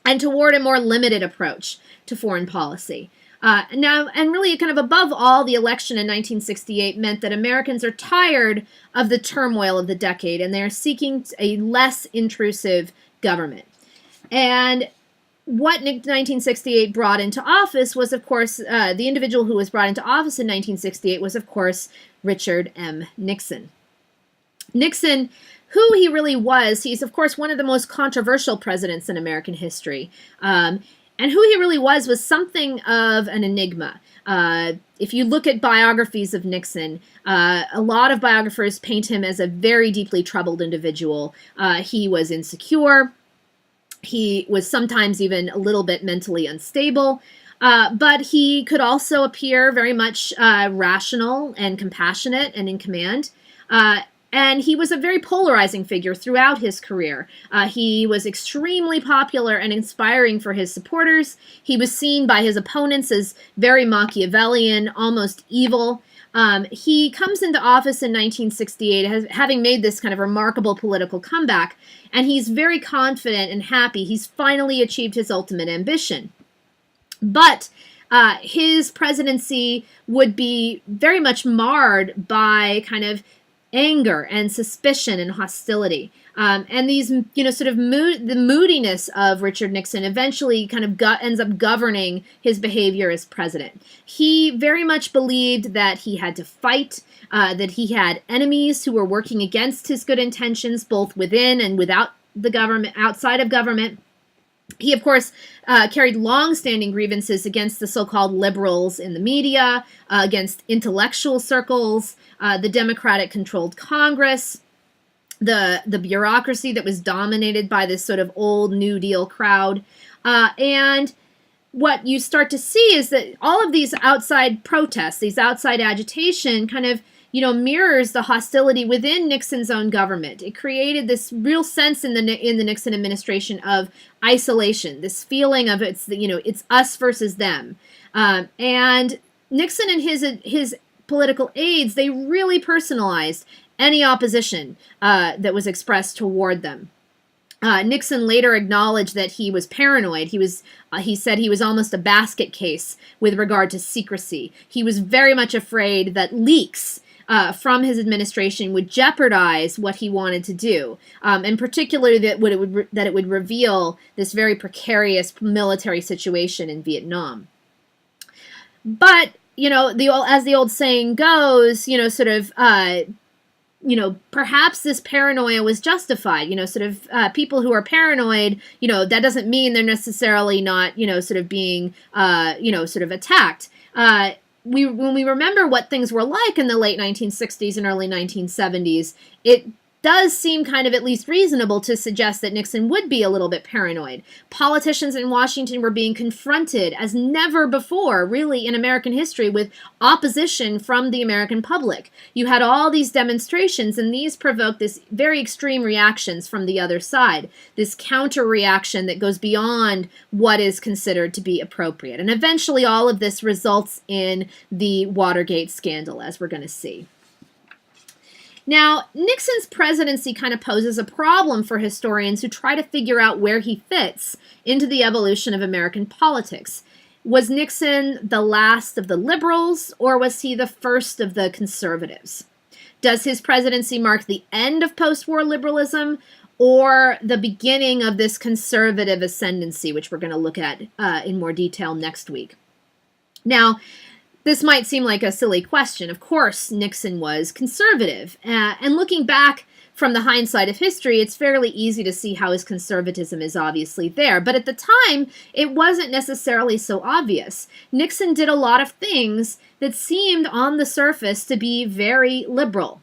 and toward a more limited approach to foreign policy. Now, and really kind of above all, the election in 1968 meant that Americans are tired of the turmoil of the decade, and they're seeking a less intrusive government. And what 1968 brought into office was, of course, the individual who was brought into office in 1968 was, of course, Richard M. Nixon. Nixon, who he really was, he's, of course, one of the most controversial presidents in American history. And who he really was something of an enigma. If you look at biographies of Nixon, a lot of biographers paint him as a very deeply troubled individual. He was insecure. He was sometimes even a little bit mentally unstable, but he could also appear very much rational and compassionate and in command. And he was a very polarizing figure throughout his career. He was extremely popular and inspiring for his supporters. He was seen by his opponents as very Machiavellian, almost evil. He comes into office in 1968, having made this kind of remarkable political comeback, and he's very confident and happy. He's finally achieved his ultimate ambition. But his presidency would be very much marred by kind of anger and suspicion and hostility. And these, sort of the moodiness of Richard Nixon eventually kind of ends up governing his behavior as president. He very much believed that he had to fight, that he had enemies who were working against his good intentions, both within and without the government, outside of government. He, of course, carried long-standing grievances against the so-called liberals in the media, against intellectual circles, the Democratic-controlled Congress, the bureaucracy that was dominated by this sort of old New Deal crowd. And what you start to see is that all of these outside protests, these outside agitation kind of, mirrors the hostility within Nixon's own government. It created this real sense in the Nixon administration of isolation, this feeling of it's us versus them. And Nixon and his political aides, they really personalized any opposition that was expressed toward them. Nixon later acknowledged that he was paranoid. He said he was almost a basket case with regard to secrecy. He was very much afraid that leaks from his administration would jeopardize what he wanted to do, and particularly that it would reveal this very precarious military situation in Vietnam. But as the old saying goes, perhaps this paranoia was justified. People who are paranoid, that doesn't mean they're necessarily not, being, attacked. When we remember what things were like in the late 1960s and early 1970s, it does seem kind of at least reasonable to suggest that Nixon would be a little bit paranoid. Politicians in Washington were being confronted as never before, really, in American history with opposition from the American public. You had all these demonstrations, and these provoked this very extreme reactions from the other side, this counter-reaction that goes beyond what is considered to be appropriate. And eventually all of this results in the Watergate scandal, as we're going to see. Now, Nixon's presidency kind of poses a problem for historians who try to figure out where he fits into the evolution of American politics. Was Nixon the last of the liberals, or was he the first of the conservatives? Does his presidency mark the end of post-war liberalism, or the beginning of this conservative ascendancy, which we're going to look at in more detail next week. Now, this might seem like a silly question. Of course, Nixon was conservative. And looking back from the hindsight of history, it's fairly easy to see how his conservatism is obviously there. But at the time, it wasn't necessarily so obvious. Nixon did a lot of things that seemed on the surface to be very liberal.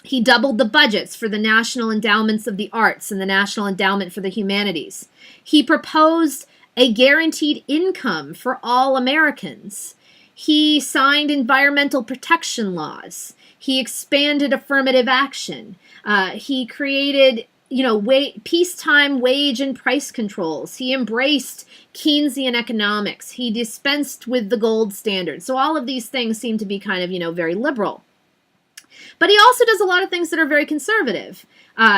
He doubled the budgets for the National Endowments of the Arts and the National Endowment for the Humanities. He proposed a guaranteed income for all Americans. He signed environmental protection laws. He expanded affirmative action. He created, peacetime wage and price controls. He embraced Keynesian economics. He dispensed with the gold standard. So all of these things seem to be kind of, very liberal. But he also does a lot of things that are very conservative.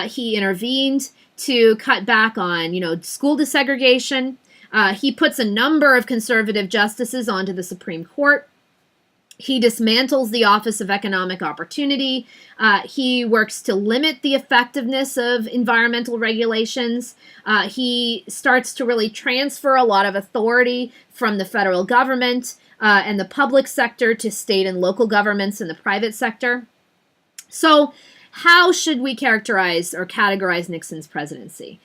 He intervened to cut back on, school desegregation. He puts a number of conservative justices onto the Supreme Court. He dismantles the Office of Economic Opportunity. He works to limit the effectiveness of environmental regulations. He starts to really transfer a lot of authority from the federal government and the public sector to state and local governments and the private sector. So how should we characterize or categorize Nixon's presidency?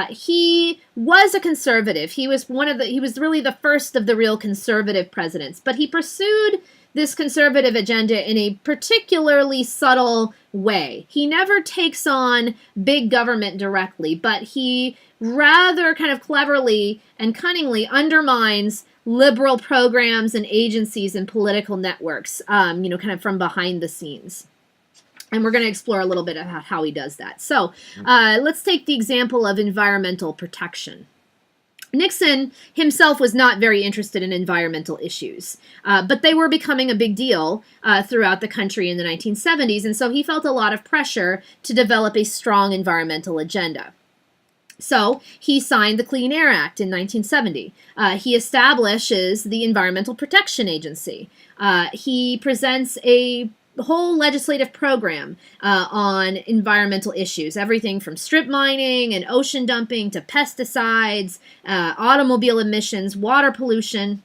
He was a conservative. He was really the first of the real conservative presidents, but he pursued this conservative agenda in a particularly subtle way. He never takes on big government directly, but he rather kind of cleverly and cunningly undermines liberal programs and agencies and political networks, kind of from behind the scenes. And we're going to explore a little bit about how he does that. So let's take the example of environmental protection. Nixon himself was not very interested in environmental issues, but they were becoming a big deal throughout the country in the 1970s, and so he felt a lot of pressure to develop a strong environmental agenda. So he signed the Clean Air Act in 1970. He establishes the Environmental Protection Agency. He presents a whole legislative program on environmental issues, everything from strip mining and ocean dumping to pesticides, automobile emissions, water pollution.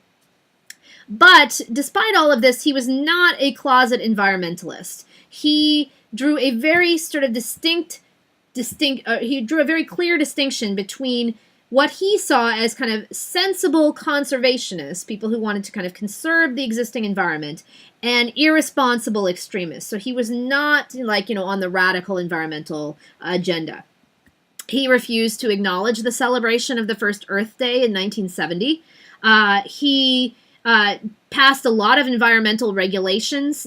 But despite all of this, he was not a closet environmentalist. He drew a very sort of he drew a very clear distinction between what he saw as kind of sensible conservationists, people who wanted to kind of conserve the existing environment, and irresponsible extremists. So he was not on the radical environmental agenda. He refused to acknowledge the celebration of the first Earth Day in 1970. He passed a lot of environmental regulations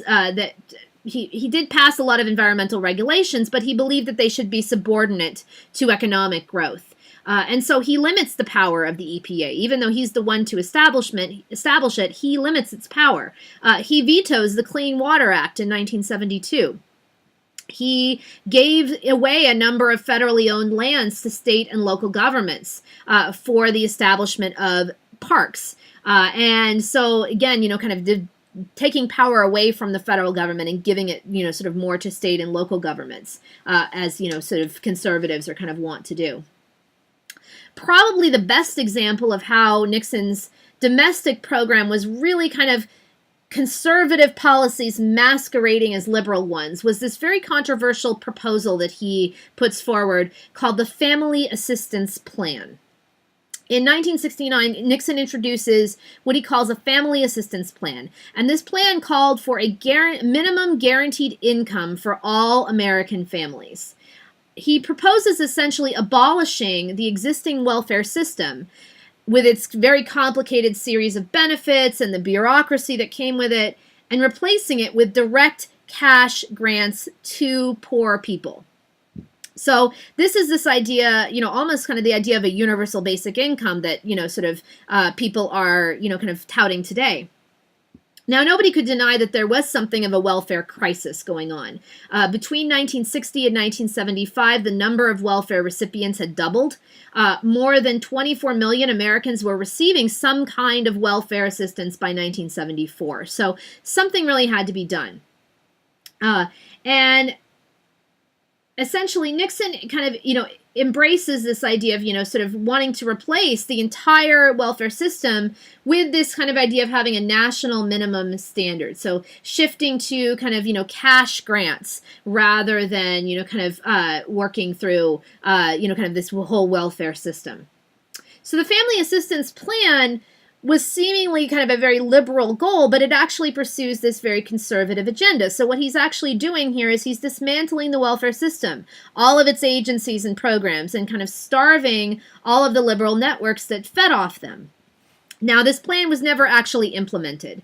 He did pass a lot of environmental regulations, but he believed that they should be subordinate to economic growth. And so he limits the power of the EPA. Even though he's the one to establish it, he limits its power. He vetoes the Clean Water Act in 1972. He gave away a number of federally owned lands to state and local governments for the establishment of parks. And so, again, kind of taking power away from the federal government and giving it, sort of more to state and local governments, as, sort of conservatives are kind of want to do. Probably the best example of how Nixon's domestic program was really kind of conservative policies masquerading as liberal ones was this very controversial proposal that he puts forward called the Family Assistance Plan. In 1969, Nixon introduces what he calls a family assistance plan, and this plan called for a minimum guaranteed income for all American families. He proposes essentially abolishing the existing welfare system with its very complicated series of benefits and the bureaucracy that came with it, and replacing it with direct cash grants to poor people. So this is this idea, almost kind of the idea of a universal basic income that, people are, kind of touting today. Now, nobody could deny that there was something of a welfare crisis going on. Between 1960 and 1975, the number of welfare recipients had doubled. More than 24 million Americans were receiving some kind of welfare assistance by 1974. So something really had to be done. And essentially Nixon kind of, embraces this idea of, sort of wanting to replace the entire welfare system with this kind of idea of having a national minimum standard. So shifting to kind of, cash grants rather than, kind of working through, kind of this whole welfare system. So the Family Assistance Plan was seemingly kind of a very liberal goal, but it actually pursues this very conservative agenda. So what he's actually doing here is he's dismantling the welfare system, all of its agencies and programs, and kind of starving all of the liberal networks that fed off them. Now, this plan was never actually implemented.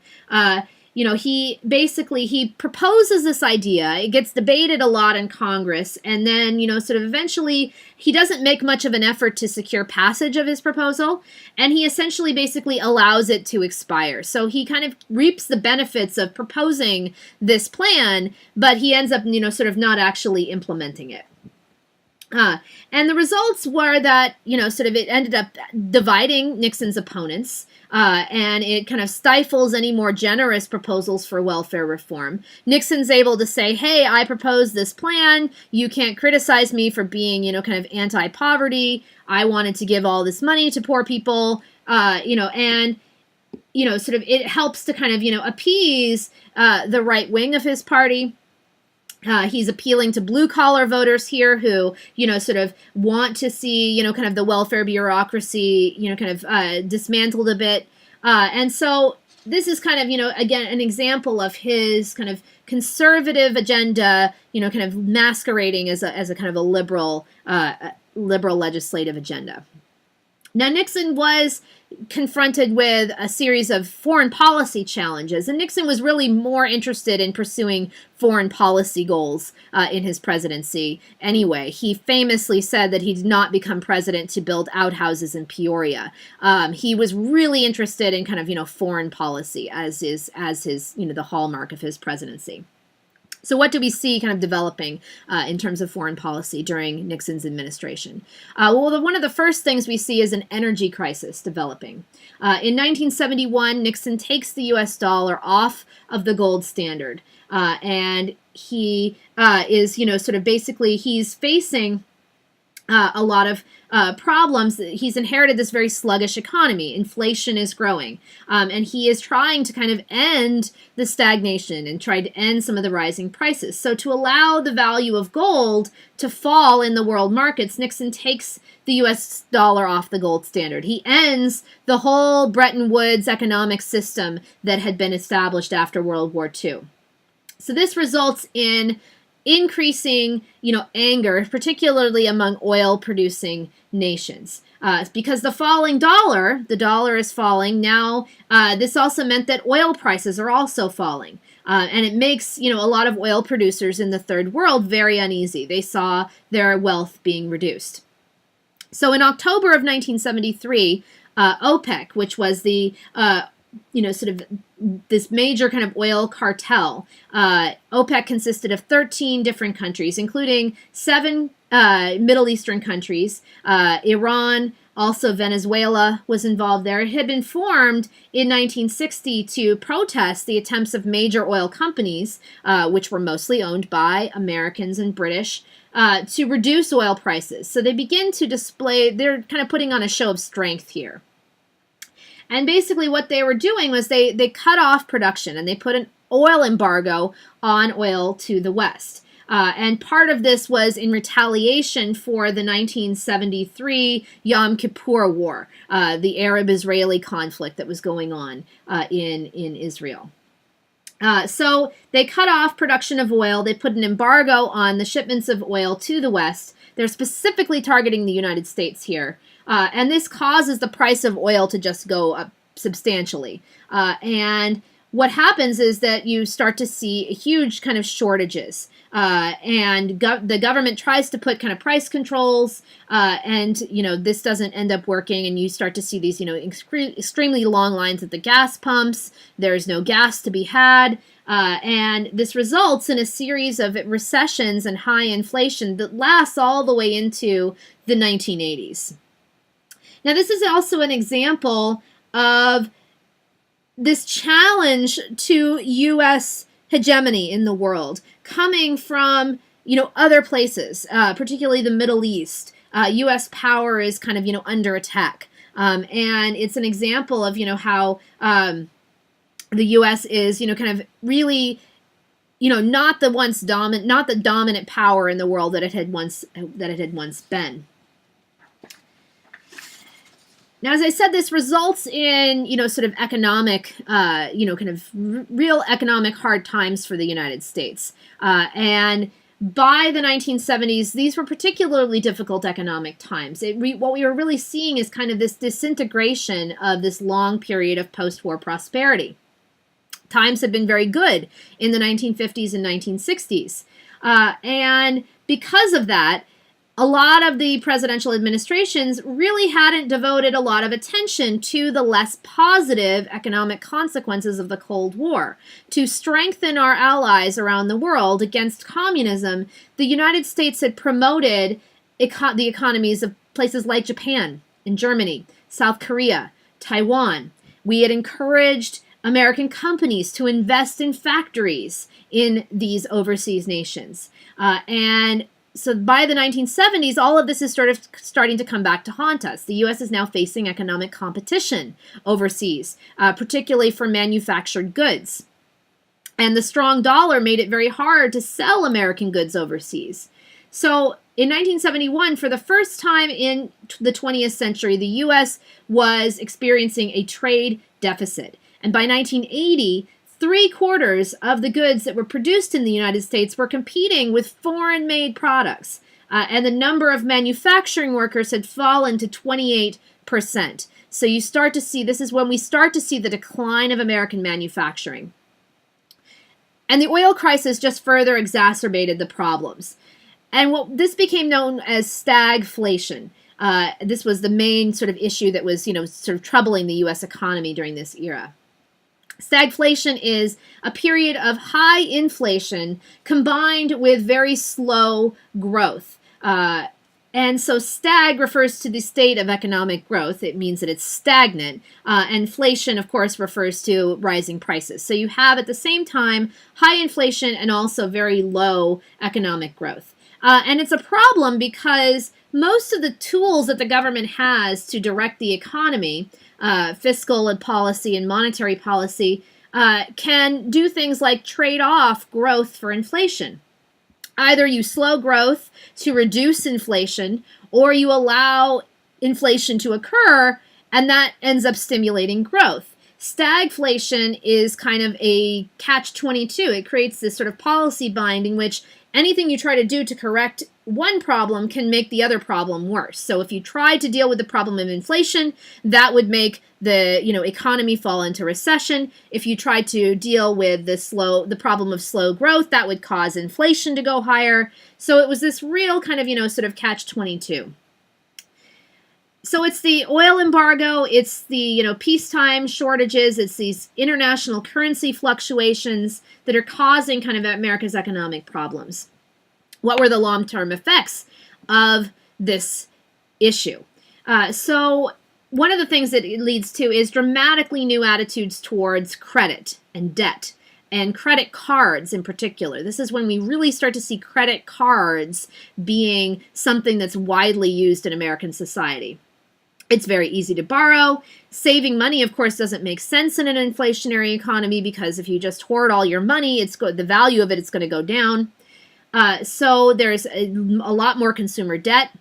He proposes this idea. It gets debated a lot in Congress, and then, sort of eventually he doesn't make much of an effort to secure passage of his proposal, and he essentially basically allows it to expire. So he kind of reaps the benefits of proposing this plan, but he ends up, sort of not actually implementing it. And the results were that, sort of it ended up dividing Nixon's opponents, and it kind of stifles any more generous proposals for welfare reform. Nixon's able to say, hey, I proposed this plan. You can't criticize me for being, kind of anti-poverty. I wanted to give all this money to poor people, and sort of it helps to kind of, appease the right wing of his party. He's appealing to blue-collar voters here who, sort of want to see, kind of the welfare bureaucracy, kind of dismantled a bit. And so this is kind of, again, an example of his kind of conservative agenda, kind of masquerading as a kind of a liberal legislative agenda. Now, Nixon was confronted with a series of foreign policy challenges, and Nixon was really more interested in pursuing foreign policy goals in his presidency anyway. He famously said that he did not become president to build outhouses in Peoria. He was really interested in kind of, foreign policy as his, the hallmark of his presidency. So what do we see kind of developing in terms of foreign policy during Nixon's administration? One of the first things we see is an energy crisis developing. In 1971, Nixon takes the U.S. dollar off of the gold standard, and he is, sort of basically he's facing a lot of problems. He's inherited this very sluggish economy. Inflation is growing. And he is trying to kind of end the stagnation and try to end some of the rising prices. So to allow the value of gold to fall in the world markets, Nixon takes the U.S. dollar off the gold standard. He ends the whole Bretton Woods economic system that had been established after World War II. So this results in increasing, anger, particularly among oil-producing nations. Because the dollar is falling. Now, this also meant that oil prices are also falling. And it makes, a lot of oil producers in the third world very uneasy. They saw their wealth being reduced. So in October of 1973, OPEC, which was the, sort of this major kind of oil cartel. OPEC consisted of 13 different countries, including 7 Middle Eastern countries. Iran, also Venezuela was involved there. It had been formed in 1960 to protest the attempts of major oil companies, which were mostly owned by Americans and British, to reduce oil prices. So they begin to display, they're kind of putting on a show of strength here. And basically what they were doing was they cut off production and they put an oil embargo on oil to the West. And part of this was in retaliation for the 1973 Yom Kippur War, the Arab-Israeli conflict that was going on in Israel. So they cut off production of oil. They put an embargo on the shipments of oil to the West. They're specifically targeting the United States here. And this causes the price of oil to just go up substantially. And what happens is that you start to see huge kind of shortages. And the government tries to put kind of price controls, and, this doesn't end up working. And you start to see these, extremely long lines at the gas pumps. There's no gas to be had. And this results in a series of recessions and high inflation that lasts all the way into the 1980s. Now, this is also an example of this challenge to U.S. hegemony in the world, coming from other places, particularly the Middle East. U.S. power is kind of, under attack. And it's an example of, how the U.S. is, kind of really, not the dominant power in the world that it had once been. Now, as I said, this results in, sort of economic, kind of real economic hard times for the United States. And by the 1970s, these were particularly difficult economic times. What we were really seeing is kind of this disintegration of this long period of post-war prosperity. Times had been very good in the 1950s and 1960s. And because of that, a lot of the presidential administrations really hadn't devoted a lot of attention to the less positive economic consequences of the Cold War. To strengthen our allies around the world against communism, the United States had promoted the economies of places like Japan and Germany, South Korea, Taiwan. We had encouraged American companies to invest in factories in these overseas nations. So by the 1970s, all of this is sort of starting to come back to haunt us. The U.S. is now facing economic competition overseas, particularly for manufactured goods. And the strong dollar made it very hard to sell American goods overseas. So in 1971, for the first time in the 20th century, the U.S. was experiencing a trade deficit. And by 1980, 3/4 of the goods that were produced in the United States were competing with foreign-made products. And the number of manufacturing workers had fallen to 28%. So you start to see, this is when we start to see the decline of American manufacturing. And the oil crisis just further exacerbated the problems. And this became known as stagflation. This was the main sort of issue that was, sort of troubling the U.S. economy during this era. Stagflation is a period of high inflation combined with very slow growth. And so stag refers to the state of economic growth. It means that it's stagnant. Inflation, of course, refers to rising prices. So you have at the same time high inflation and also very low economic growth. And it's a problem because most of the tools that the government has to direct the economy, fiscal and policy and monetary policy, can do things like trade off growth for inflation. Either you slow growth to reduce inflation, or you allow inflation to occur, and that ends up stimulating growth. Stagflation is kind of a catch-22. It creates this sort of policy bind in which anything you try to do to correct one problem can make the other problem worse. So if you try to deal with the problem of inflation, that would make the economy fall into recession. If you try to deal with the problem of slow growth, that would cause inflation to go higher. So it was this real kind of sort of catch-22. So it's the oil embargo, it's the peacetime shortages, it's these international currency fluctuations that are causing kind of America's economic problems. What were the long-term effects of this issue? So one of the things that it leads to is dramatically new attitudes towards credit and debt, and credit cards in particular. This is when we really start to see credit cards being something that's widely used in American society. It's very easy to borrow. Saving money, of course, doesn't make sense in an inflationary economy because if you just hoard all your money, the value of it is going to go down. So there's a lot more consumer debt.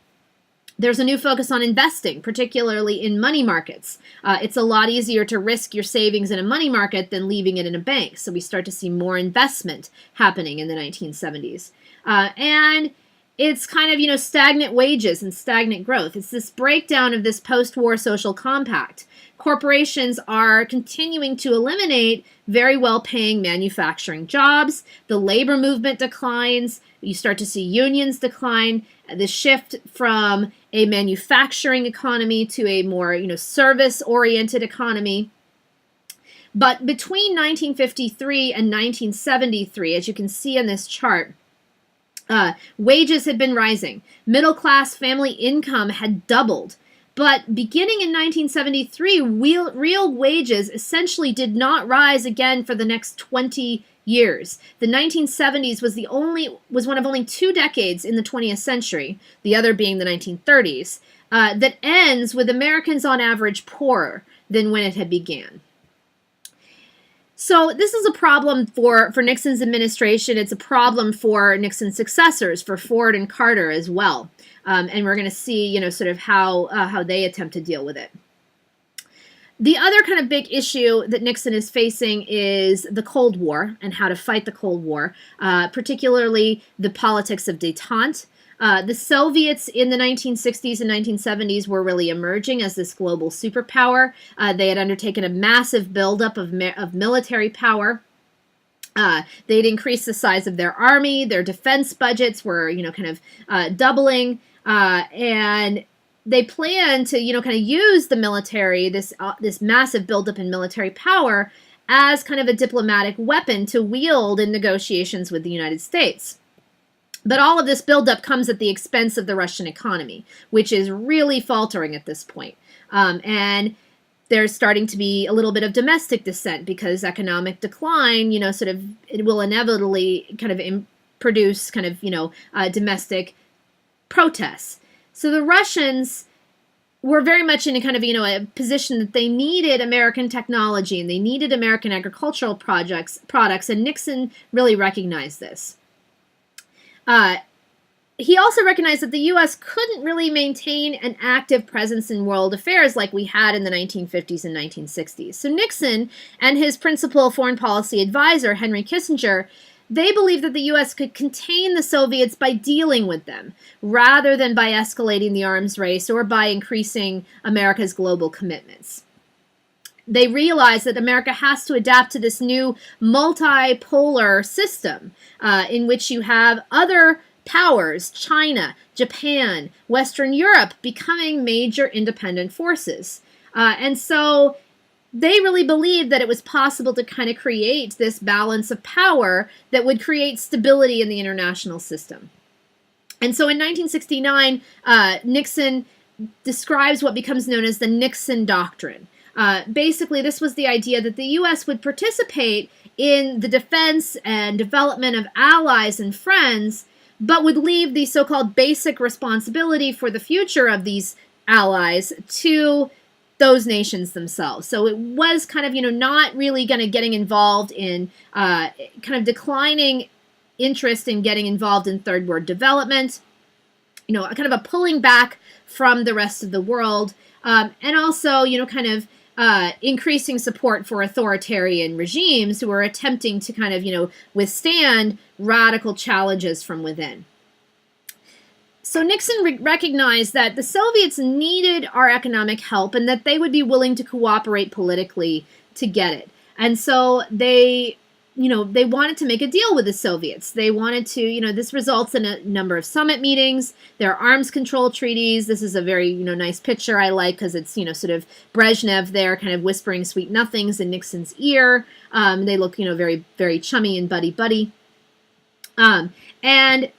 There's a new focus on investing, particularly in money markets. It's a lot easier to risk your savings in a money market than leaving it in a bank. So we start to see more investment happening in the 1970s. And it's kind of, stagnant wages and stagnant growth. It's this breakdown of this post-war social compact. Corporations are continuing to eliminate very well-paying manufacturing jobs. The labor movement declines. You start to see unions decline. The shift from a manufacturing economy to a more, service-oriented economy. But between 1953 and 1973, as you can see in this chart, wages had been rising. Middle-class family income had doubled. But beginning in 1973, real wages essentially did not rise again for the next 20 years. The 1970s was one of only 2 decades in the 20th century, the other being the 1930s, that ends with Americans on average poorer than when it had began. So this is a problem for Nixon's administration. It's a problem for Nixon's successors, for Ford and Carter as well. And we're going to see, sort of how they attempt to deal with it. The other kind of big issue that Nixon is facing is the Cold War and how to fight the Cold War, particularly the politics of détente. The Soviets in the 1960s and 1970s were really emerging as this global superpower. They had undertaken a massive buildup of military power. They'd increased the size of their army. Their defense budgets were, doubling. And they planned to, kind of use the military, this massive buildup in military power, as kind of a diplomatic weapon to wield in negotiations with the United States. But all of this buildup comes at the expense of the Russian economy, which is really faltering at this point. And there's starting to be a little bit of domestic dissent because economic decline, it will inevitably kind of produce kind of, domestic protests. So the Russians were very much in a kind of, a position that they needed American technology and they needed American agricultural products, and Nixon really recognized this. He also recognized that the U.S. couldn't really maintain an active presence in world affairs like we had in the 1950s and 1960s. So Nixon and his principal foreign policy advisor, Henry Kissinger, they believed that the U.S. could contain the Soviets by dealing with them, rather than by escalating the arms race or by increasing America's global commitments. They realized that America has to adapt to this new multipolar system in which you have other powers, China, Japan, Western Europe, becoming major independent forces. And so they really believed that it was possible to kind of create this balance of power that would create stability in the international system. And so in 1969, Nixon describes what becomes known as the Nixon Doctrine. Basically, this was the idea that the U.S. would participate in the defense and development of allies and friends, but would leave the so-called basic responsibility for the future of these allies to those nations themselves. So it was kind of, not really getting involved in kind of declining interest in getting involved in third world development, kind of a pulling back from the rest of the world, and also, kind of increasing support for authoritarian regimes who are attempting to kind of, withstand radical challenges from within. So Nixon recognized that the Soviets needed our economic help and that they would be willing to cooperate politically to get it. And so they wanted to make a deal with the Soviets. They wanted to, this results in a number of summit meetings. There are arms control treaties. This is a very, nice picture I like because it's, sort of Brezhnev there kind of whispering sweet nothings in Nixon's ear. They look, very, very chummy and buddy-buddy. And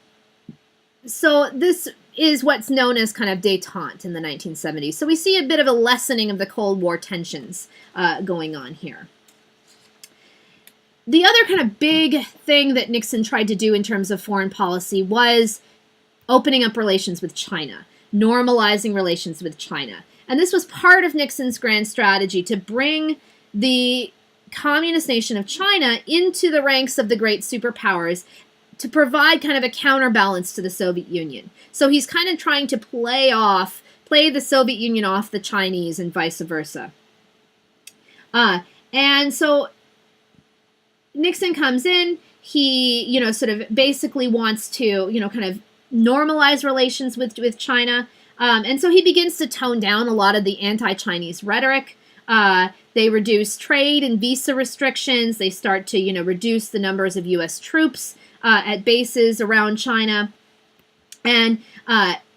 so this is what's known as kind of détente in the 1970s. So we see a bit of a lessening of the Cold War tensions going on here. The other kind of big thing that Nixon tried to do in terms of foreign policy was opening up relations with China, normalizing relations with China. And this was part of Nixon's grand strategy to bring the communist nation of China into the ranks of the great superpowers to provide kind of a counterbalance to the Soviet Union. So he's kind of trying to play the Soviet Union off the Chinese and vice versa. And so Nixon comes in, he, sort of basically wants to, kind of normalize relations with China. And so he begins to tone down a lot of the anti-Chinese rhetoric. They reduce trade and visa restrictions. They start to, reduce the numbers of U.S. troops at bases around China. And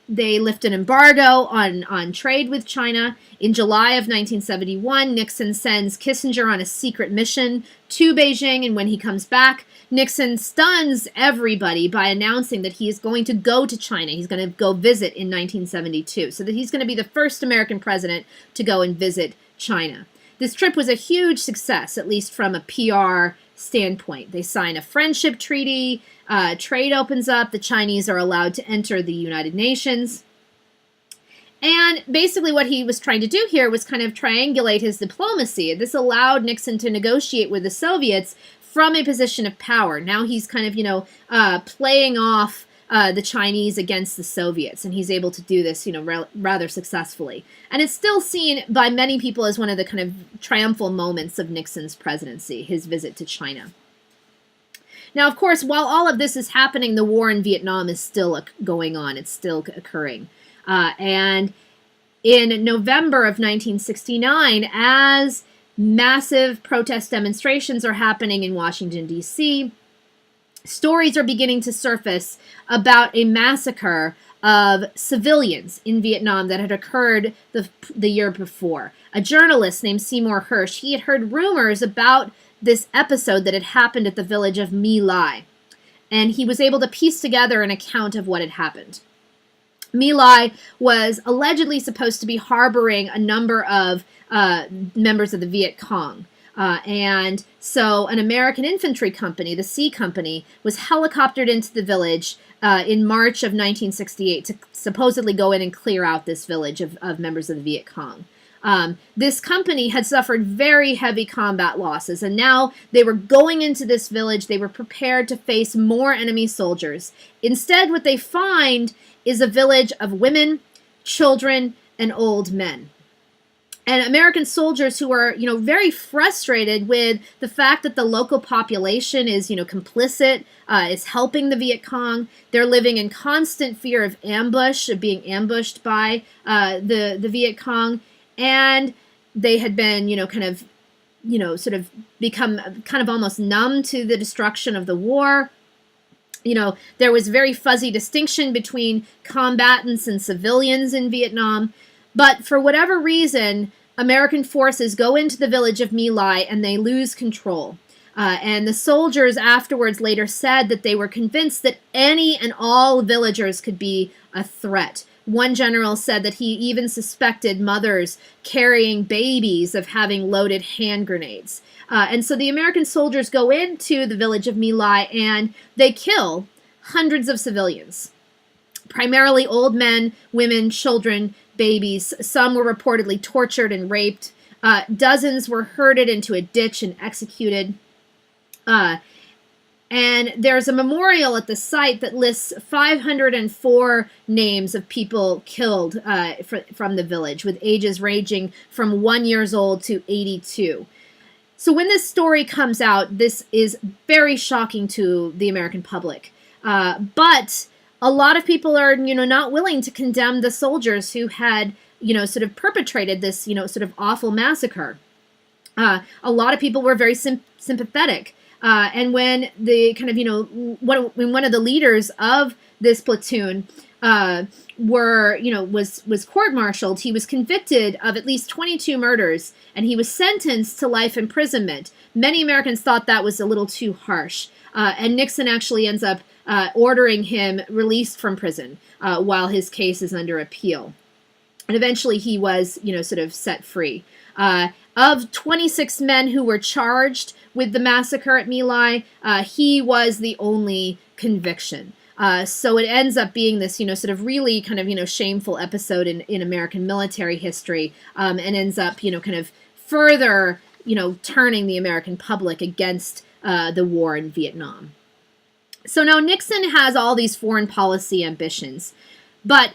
they lift an embargo on trade with China. In July of 1971, Nixon sends Kissinger on a secret mission to Beijing, and when he comes back, Nixon stuns everybody by announcing that he is going to go to China. He's going to go visit in 1972, so that he's going to be the first American president to go and visit China. This trip was a huge success, at least from a PR standpoint. They sign a friendship treaty, trade opens up, the Chinese are allowed to enter the United Nations. And basically what he was trying to do here was kind of triangulate his diplomacy. This allowed Nixon to negotiate with the Soviets from a position of power. Now he's kind of, playing off the Chinese against the Soviets, and he's able to do this, rather successfully. And it's still seen by many people as one of the kind of triumphal moments of Nixon's presidency, his visit to China. Now, of course, while all of this is happening, the war in Vietnam is still going on. It's still occurring. And in November of 1969, as massive protest demonstrations are happening in Washington, D.C., stories are beginning to surface about a massacre of civilians in Vietnam that had occurred the year before. A journalist named Seymour Hersh, he had heard rumors about this episode that had happened at the village of My Lai, and he was able to piece together an account of what had happened. My Lai was allegedly supposed to be harboring a number of members of the Viet Cong. And so an American infantry company, the C Company, was helicoptered into the village in March of 1968 to supposedly go in and clear out this village of members of the Viet Cong. This company had suffered very heavy combat losses, and now they were going into this village. They were prepared to face more enemy soldiers. Instead, what they find is a village of women, children, and old men. And American soldiers who are, very frustrated with the fact that the local population is, complicit, is helping the Viet Cong. They're living in constant fear of ambush, of being ambushed by the Viet Cong. And they had been, sort of become kind of almost numb to the destruction of the war. There was very fuzzy distinction between combatants and civilians in Vietnam. But for whatever reason, American forces go into the village of My Lai and they lose control. And the soldiers afterwards later said that they were convinced that any and all villagers could be a threat. One general said that he even suspected mothers carrying babies of having loaded hand grenades. And so the American soldiers go into the village of My Lai and they kill hundreds of civilians, primarily old men, women, children, babies. Some were reportedly tortured and raped. Dozens were herded into a ditch and executed. And there's a memorial at the site that lists 504 names of people killed from the village, with ages ranging from 1 year old to 82. So when this story comes out, this is very shocking to the American public. But a lot of people are, not willing to condemn the soldiers who had, sort of perpetrated this, sort of awful massacre. A lot of people were very sympathetic. And when the kind of, when one of the leaders of this platoon was court-martialed, he was convicted of at least 22 murders, and he was sentenced to life imprisonment. Many Americans thought that was a little too harsh. And Nixon actually ends up ordering him released from prison while his case is under appeal. And eventually he was, sort of set free. Of 26 men who were charged with the massacre at My Lai, he was the only conviction. So it ends up being this, sort of really kind of, shameful episode in American military history, and ends up, kind of further, turning the American public against the war in Vietnam. So now Nixon has all these foreign policy ambitions, but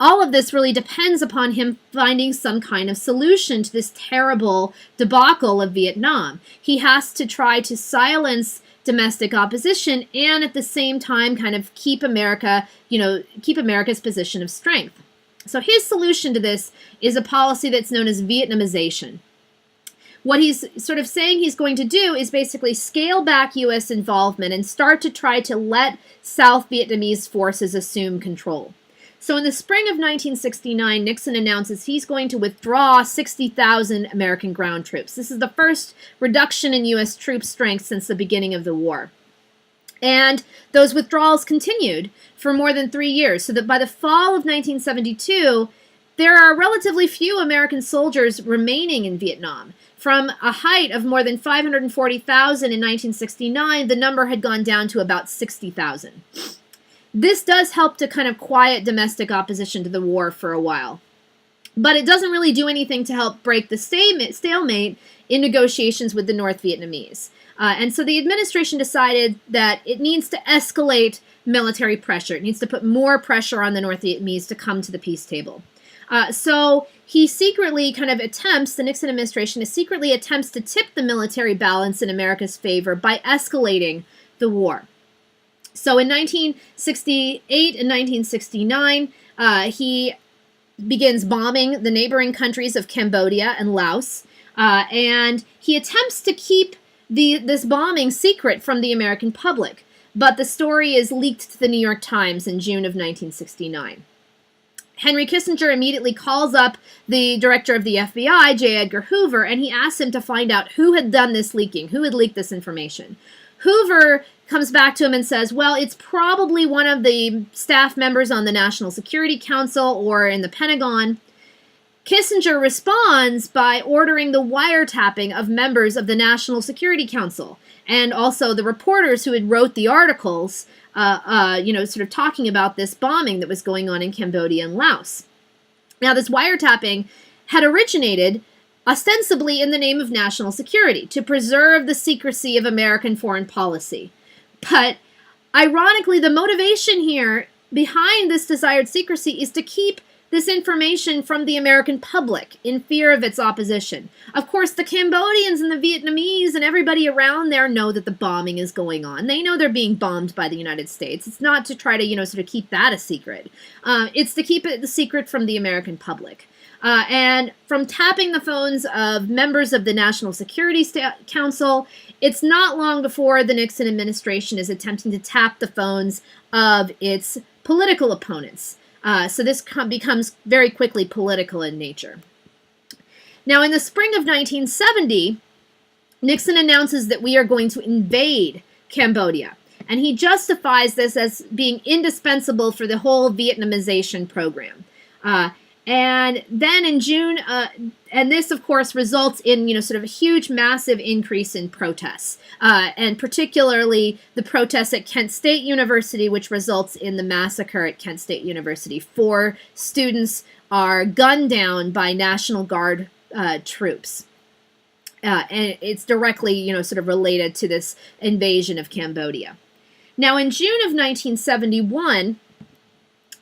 all of this really depends upon him finding some kind of solution to this terrible debacle of Vietnam. He has to try to silence domestic opposition and at the same time kind of keep America, keep America's position of strength. So his solution to this is a policy that's known as Vietnamization. What he's sort of saying he's going to do is basically scale back U.S. involvement and start to try to let South Vietnamese forces assume control. So in the spring of 1969, Nixon announces he's going to withdraw 60,000 American ground troops. This is the first reduction in U.S. troop strength since the beginning of the war. And those withdrawals continued for more than 3 years, so that by the fall of 1972, there are relatively few American soldiers remaining in Vietnam. From a height of more than 540,000 in 1969, the number had gone down to about 60,000. This does help to kind of quiet domestic opposition to the war for a while. But it doesn't really do anything to help break the stalemate in negotiations with the North Vietnamese. And so the administration decided that it needs to escalate military pressure. It needs to put more pressure on the North Vietnamese to come to the peace table. So he secretly kind of attempts, the Nixon administration secretly attempts to tip the military balance in America's favor by escalating the war. So in 1968 and 1969, he begins bombing the neighboring countries of Cambodia and Laos, and he attempts to keep this bombing secret from the American public. But the story is leaked to the New York Times in June of 1969. Henry Kissinger immediately calls up the director of the FBI, J. Edgar Hoover, and he asks him to find out who had done this leaking, who had leaked this information. Hoover comes back to him and says, well, it's probably one of the staff members on the National Security Council or in the Pentagon. Kissinger responds by ordering the wiretapping of members of the National Security Council and also the reporters who had wrote the articles, sort of talking about this bombing that was going on in Cambodia and Laos. Now, this wiretapping had originated ostensibly in the name of national security, to preserve the secrecy of American foreign policy. But ironically, the motivation here behind this desired secrecy is to keep this information from the American public in fear of its opposition. Of course, the Cambodians and the Vietnamese and everybody around there know that the bombing is going on. They know they're being bombed by the United States. It's not to try to, sort of keep that a secret. It's to keep it the secret from the American public. And from tapping the phones of members of the National Security Council, it's not long before the Nixon administration is attempting to tap the phones of its political opponents. So this becomes very quickly political in nature. Now, in the spring of 1970, Nixon announces that we are going to invade Cambodia. And he justifies this as being indispensable for the whole Vietnamization program. And then in June, and this, of course, results in, sort of a huge, massive increase in protests, and particularly the protests at Kent State University, which results in the massacre at Kent State University. 4 students are gunned down by National Guard troops. And it's directly, sort of related to this invasion of Cambodia. Now, in June of 1971,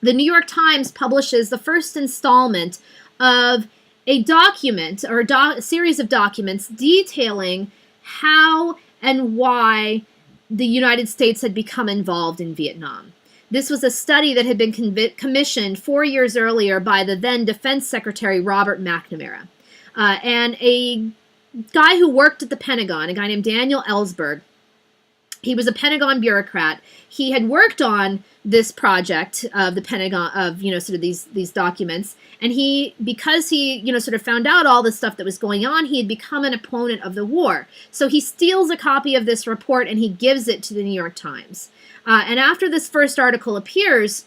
the New York Times publishes the first installment of a document, or a series of documents detailing how and why the United States had become involved in Vietnam. This was a study that had been commissioned 4 years earlier by the then Defense Secretary Robert McNamara. And a guy who worked at the Pentagon, a guy named Daniel Ellsberg, he was a Pentagon bureaucrat. He had worked on this project of the Pentagon, of, sort of these documents. And because he, sort of found out all the stuff that was going on, he had become an opponent of the war. So he steals a copy of this report and he gives it to the New York Times. And after this first article appears,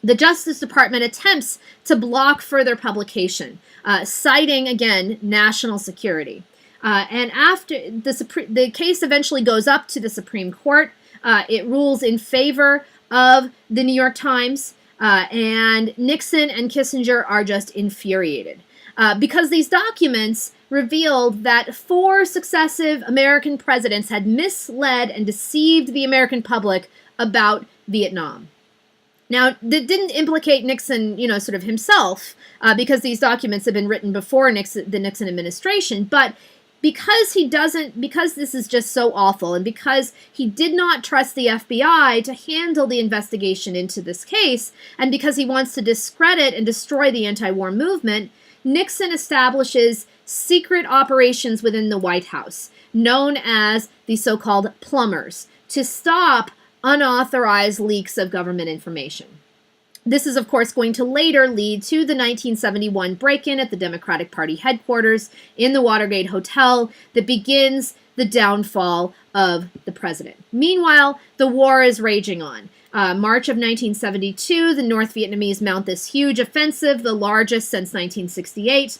the Justice Department attempts to block further publication, citing, again, national security. And after the case eventually goes up to the Supreme Court, it rules in favor of the New York Times, and Nixon and Kissinger are just infuriated because these documents revealed that 4 successive American presidents had misled and deceived the American public about Vietnam. Now, that didn't implicate Nixon, sort of himself, because these documents had been written before the Nixon administration, but because this is just so awful, and because he did not trust the FBI to handle the investigation into this case, and because he wants to discredit and destroy the anti-war movement, Nixon establishes secret operations within the White House, known as the so-called plumbers, to stop unauthorized leaks of government information. This is, of course, going to later lead to the 1971 break-in at the Democratic Party headquarters in the Watergate Hotel that begins the downfall of the president. Meanwhile, the war is raging on. March of 1972, the North Vietnamese mount this huge offensive, the largest since 1968.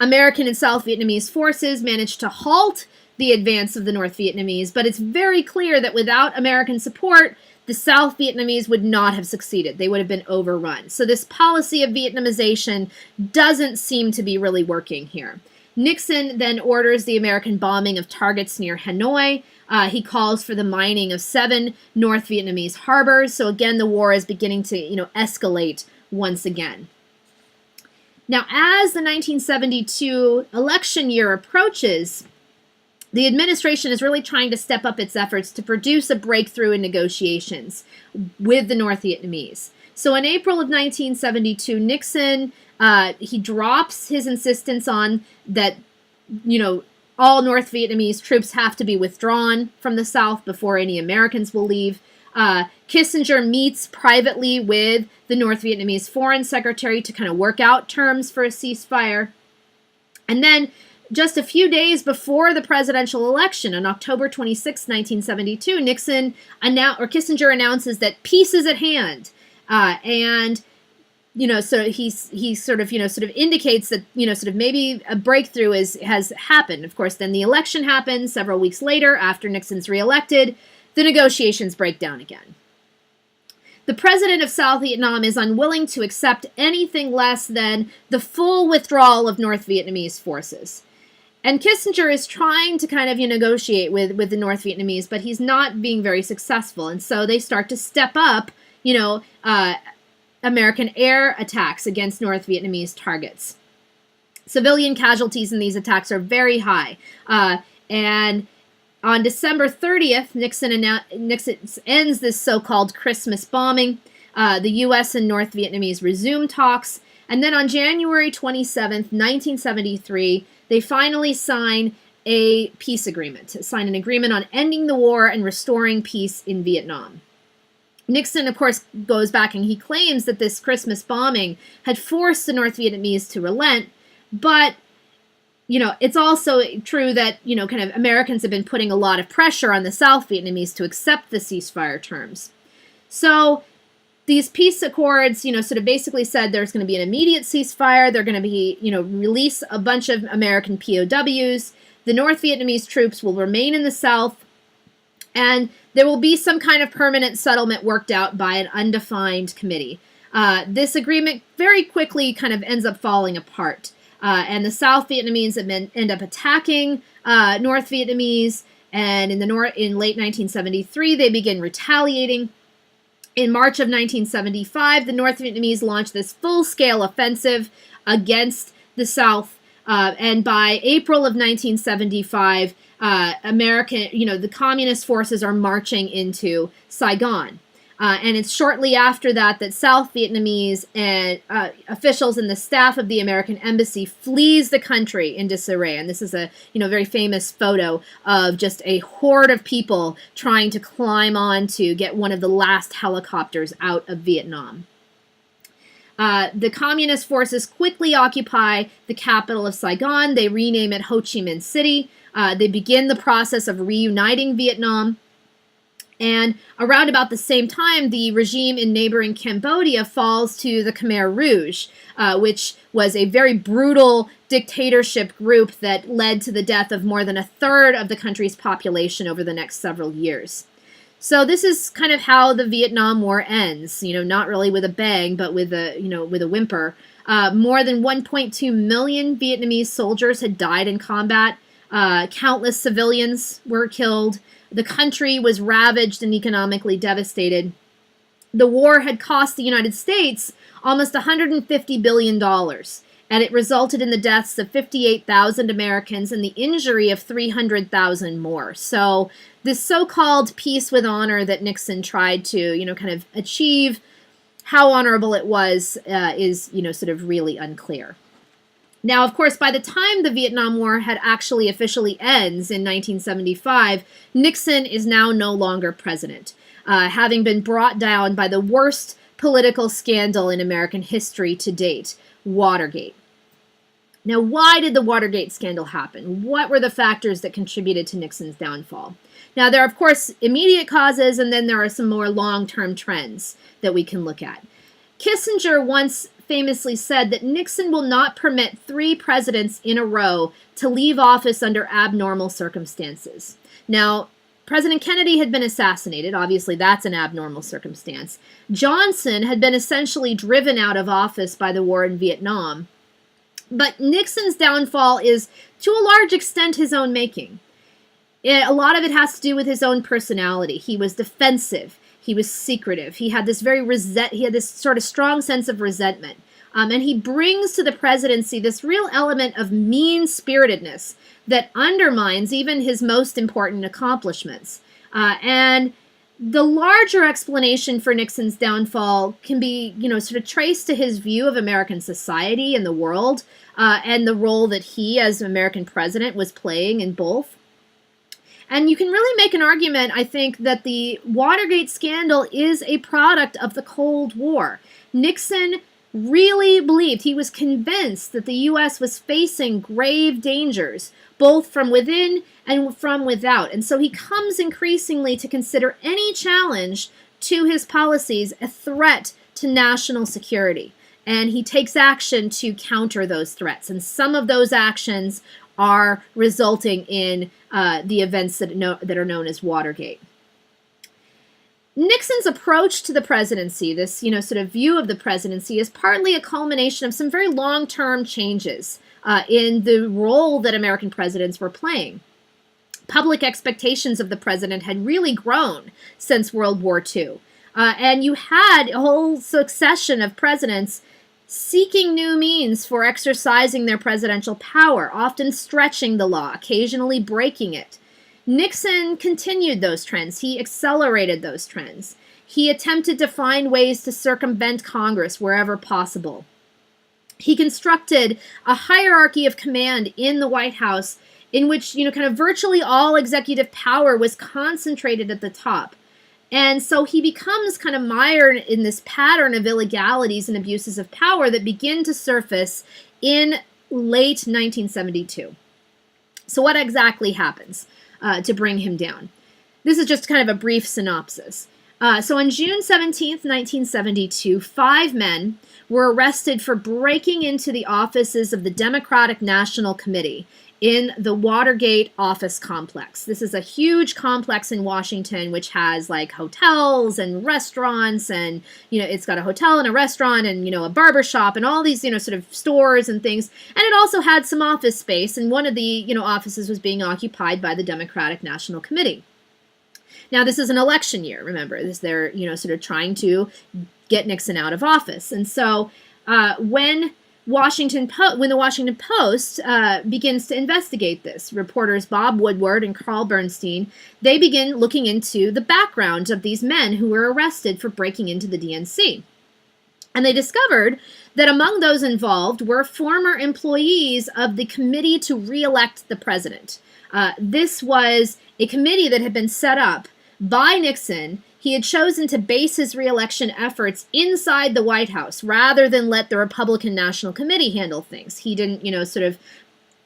American and South Vietnamese forces managed to halt the advance of the North Vietnamese, but it's very clear that without American support, the South Vietnamese would not have succeeded. They would have been overrun. So this policy of Vietnamization doesn't seem to be really working here. Nixon then orders the American bombing of targets near Hanoi. He calls for the mining of 7 North Vietnamese harbors. So again, the war is beginning to, escalate once again. Now, as the 1972 election year approaches, the administration is really trying to step up its efforts to produce a breakthrough in negotiations with the North Vietnamese. So in April of 1972, Nixon, he drops his insistence on that, all North Vietnamese troops have to be withdrawn from the South before any Americans will leave. Kissinger meets privately with the North Vietnamese foreign secretary to kind of work out terms for a ceasefire. And then just a few days before the presidential election, on October 26, 1972, Kissinger announces that peace is at hand. So he sort of indicates that, maybe a breakthrough has happened. Of course, then the election happens several weeks later after Nixon's reelected. The negotiations break down again. The president of South Vietnam is unwilling to accept anything less than the full withdrawal of North Vietnamese forces. And Kissinger is trying to kind of negotiate with the North Vietnamese, but he's not being very successful. And so they start to step up, American air attacks against North Vietnamese targets. Civilian casualties in these attacks are very high. And on December 30th, Nixon ends this so-called Christmas bombing. The U.S. and North Vietnamese resume talks. And then on January 27th, 1973, they finally sign a peace agreement, sign an agreement on ending the war and restoring peace in Vietnam. Nixon, of course, goes back and he claims that this Christmas bombing had forced the North Vietnamese to relent, but it's also true that, kind of Americans have been putting a lot of pressure on the South Vietnamese to accept the ceasefire terms. So these peace accords, sort of basically said there's going to be an immediate ceasefire. They're going to be, release a bunch of American POWs. The North Vietnamese troops will remain in the South. And there will be some kind of permanent settlement worked out by an undefined committee. This agreement very quickly kind of ends up falling apart. And the South Vietnamese end up attacking North Vietnamese. And in late 1973, they begin retaliating. In March of 1975, the North Vietnamese launched this full-scale offensive against the South. And by April of 1975, the communist forces are marching into Saigon. And it's shortly after that South Vietnamese and officials and the staff of the American embassy flees the country in disarray. And this is a very famous photo of just a horde of people trying to climb on to get one of the last helicopters out of Vietnam. The communist forces quickly occupy the capital of Saigon. They rename it Ho Chi Minh City. They begin the process of reuniting Vietnam. And around about the same time, the regime in neighboring Cambodia falls to the Khmer Rouge, which was a very brutal dictatorship group that led to the death of more than a third of the country's population over the next several years. So this is kind of how the Vietnam War ends, not really with a bang, but with a whimper. More than 1.2 million Vietnamese soldiers had died in combat. Countless civilians were killed. The country was ravaged and economically devastated. The war had cost the United States almost $150 billion, and it resulted in the deaths of 58,000 Americans and the injury of 300,000 more. So this so-called peace with honor that Nixon tried to, kind of achieve, how honorable it was is, sort of really unclear. Now, of course, by the time the Vietnam War had actually officially ends in 1975, Nixon is now no longer president, having been brought down by the worst political scandal in American history to date, Watergate. Now, why did the Watergate scandal happen? What were the factors that contributed to Nixon's downfall? Now, there are, of course, immediate causes, and then there are some more long-term trends that we can look at. Kissinger once famously said that Nixon will not permit 3 presidents in a row to leave office under abnormal circumstances. Now, President Kennedy had been assassinated. Obviously, that's an abnormal circumstance. Johnson had been essentially driven out of office by the war in Vietnam. But Nixon's downfall is, to a large extent, his own making. A lot of it has to do with his own personality. He was defensive. He was secretive. He had this he had this sort of strong sense of resentment. And he brings to the presidency this real element of mean-spiritedness that undermines even his most important accomplishments. And the larger explanation for Nixon's downfall can be, sort of traced to his view of American society and the world, and the role that he, as American president, was playing in both. And you can really make an argument, I think, that the Watergate scandal is a product of the Cold War. Nixon really believed, he was convinced that the U.S. was facing grave dangers, both from within and from without. And so he comes increasingly to consider any challenge to his policies a threat to national security. And he takes action to counter those threats. And some of those actions are resulting in the events that are known as Watergate. Nixon's approach to the presidency, this sort of view of the presidency, is partly a culmination of some very long-term changes in the role that American presidents were playing. Public expectations of the president had really grown since World War II. And you had a whole succession of presidents seeking new means for exercising their presidential power, often stretching the law, occasionally breaking it. Nixon continued those trends. He accelerated those trends. He attempted to find ways to circumvent Congress wherever possible. He constructed a hierarchy of command in the White House in which, kind of virtually all executive power was concentrated at the top. And so he becomes kind of mired in this pattern of illegalities and abuses of power that begin to surface in late 1972. So what exactly happens to bring him down? This is just kind of a brief synopsis. So on June 17th, 1972, 5 men were arrested for breaking into the offices of the Democratic National Committee in the Watergate office complex. This is a huge complex in Washington, which has like hotels and restaurants, and it's got a hotel and a restaurant and a barber shop and all these sort of stores and things. And it also had some office space, and one of the offices was being occupied by the Democratic National Committee. Now, this is an election year. Remember, they're sort of trying to get Nixon out of office, and so when the Washington Post begins to investigate this, reporters Bob Woodward and Carl Bernstein, they begin looking into the background of these men who were arrested for breaking into the DNC. And they discovered that among those involved were former employees of the Committee to Re-elect the President. This was a committee that had been set up by Nixon. He had chosen to base his re-election efforts inside the White House rather than let the Republican National Committee handle things. He didn't, sort of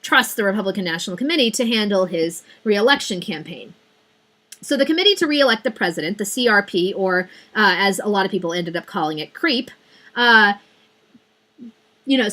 trust the Republican National Committee to handle his re-election campaign. So the Committee to Re-elect the President, the CRP, or as a lot of people ended up calling it, CREEP, sort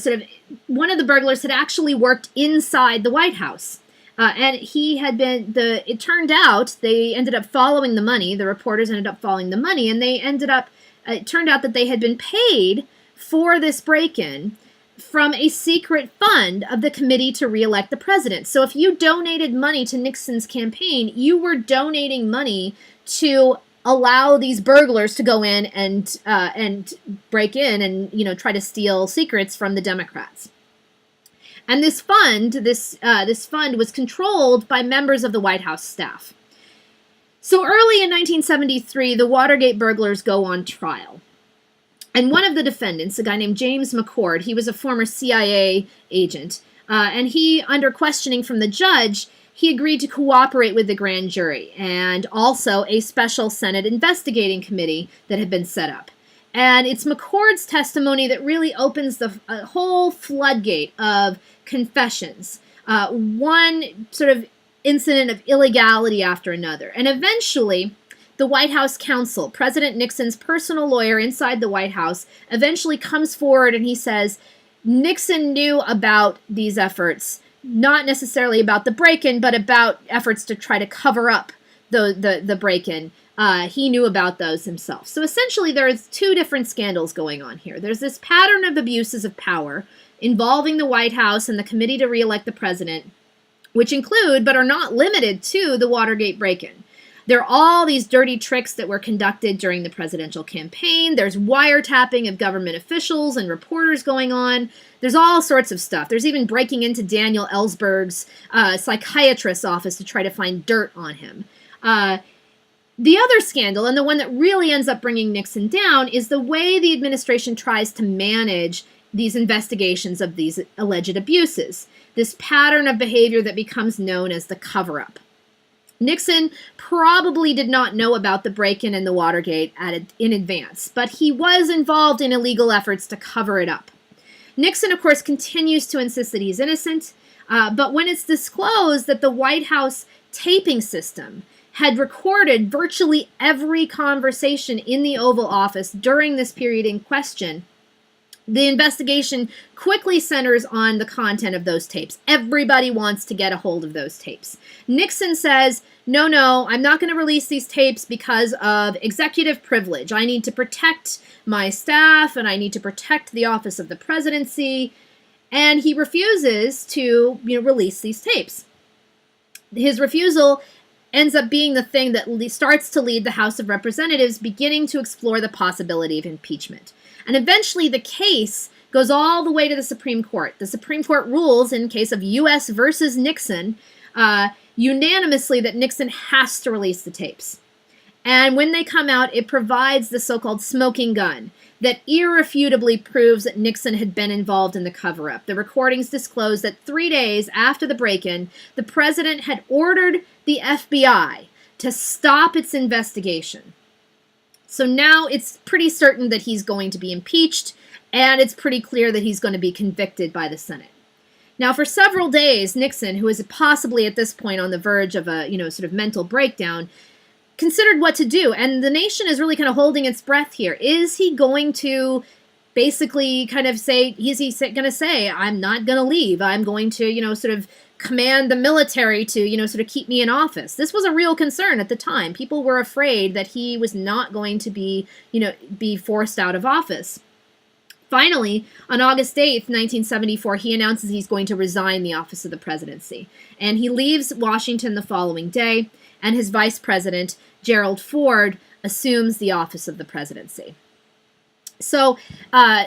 of one of the burglars had actually worked inside the White House. And he had it turned out, they ended up following the money, the reporters ended up following the money, and it turned out that they had been paid for this break-in from a secret fund of the Committee to Re-elect the President. So if you donated money to Nixon's campaign, you were donating money to allow these burglars to go in and break in and, try to steal secrets from the Democrats. And this fund was controlled by members of the White House staff. So early in 1973, the Watergate burglars go on trial. And one of the defendants, a guy named James McCord, he was a former CIA agent, and he, under questioning from the judge, he agreed to cooperate with the grand jury and also a special Senate investigating committee that had been set up. And it's McCord's testimony that really opens the whole floodgate of confessions, one sort of incident of illegality after another. And eventually, the White House counsel, President Nixon's personal lawyer inside the White House, eventually comes forward and he says, Nixon knew about these efforts, not necessarily about the break-in, but about efforts to try to cover up the break-in. He knew about those himself. So essentially there's two different scandals going on here. There's this pattern of abuses of power involving the White House and the committee to re-elect the president, which include, but are not limited to, the Watergate break-in. There are all these dirty tricks that were conducted during the presidential campaign. There's wiretapping of government officials and reporters going on. There's all sorts of stuff. There's even breaking into Daniel Ellsberg's psychiatrist's office to try to find dirt on him. The other scandal, and the one that really ends up bringing Nixon down, is the way the administration tries to manage these investigations of these alleged abuses. This pattern of behavior that becomes known as the cover-up. Nixon probably did not know about the break-in and the Watergate in advance, but he was involved in illegal efforts to cover it up. Nixon, of course, continues to insist that he's innocent, but when it's disclosed that the White House taping system had recorded virtually every conversation in the Oval Office during this period in question, the investigation quickly centers on the content of those tapes. Everybody wants to get a hold of those tapes. Nixon says, no, I'm not going to release these tapes because of executive privilege. I need to protect my staff and I need to protect the office of the presidency. And he refuses to release these tapes. His refusal ends up being the thing that starts to lead the House of Representatives beginning to explore the possibility of impeachment. And eventually the case goes all the way to the Supreme Court. The Supreme Court rules in case of U.S. versus Nixon unanimously that Nixon has to release the tapes. And when they come out, it provides the so-called smoking gun that irrefutably proves that Nixon had been involved in the cover-up. The recordings disclose that 3 days after the break-in, the president had ordered the FBI to stop its investigation. So now it's pretty certain that he's going to be impeached, and it's pretty clear that he's going to be convicted by the Senate. Now, for several days, Nixon, who is possibly at this point on the verge of a, sort of mental breakdown, considered what to do. And the nation is really kind of holding its breath here. Is he going to basically kind of say, is he going to say, I'm not going to leave. I'm going to, sort of command the military to, sort of keep me in office. This was a real concern at the time. People were afraid that he was not going to be, be forced out of office. Finally, on August 8th, 1974, he announces he's going to resign the office of the presidency. And he leaves Washington the following day, and his vice president, Gerald Ford, assumes the office of the presidency. So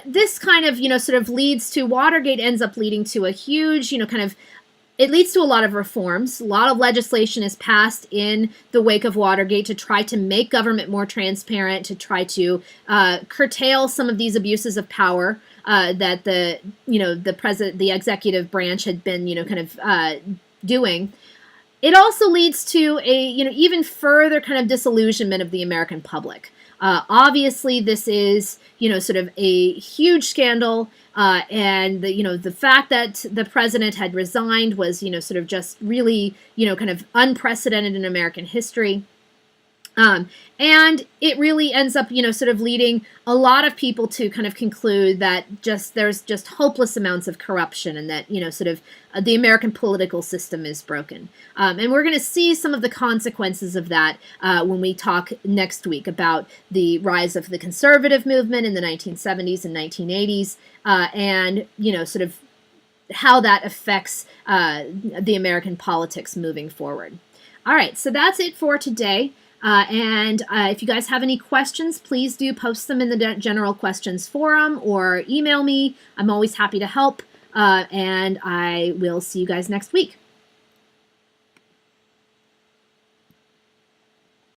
this kind of, sort of leads to, Watergate ends up leading to a huge, it leads to a lot of reforms. A lot of legislation is passed in the wake of Watergate to try to make government more transparent, to try to curtail some of these abuses of power that the executive branch had been, doing. It also leads to a, even further kind of disillusionment of the American public. Obviously, this is, sort of a huge scandal. And the fact that the president had resigned was, sort of just really, kind of unprecedented in American history. And it really ends up, sort of leading a lot of people to kind of conclude that there's just hopeless amounts of corruption and that, sort of the American political system is broken. And we're going to see some of the consequences of that when we talk next week about the rise of the conservative movement in the 1970s and 1980s and, sort of how that affects the American politics moving forward. All right, so that's it for today. And if you guys have any questions, please do post them in the general questions forum or email me. I'm always happy to help. And I will see you guys next week.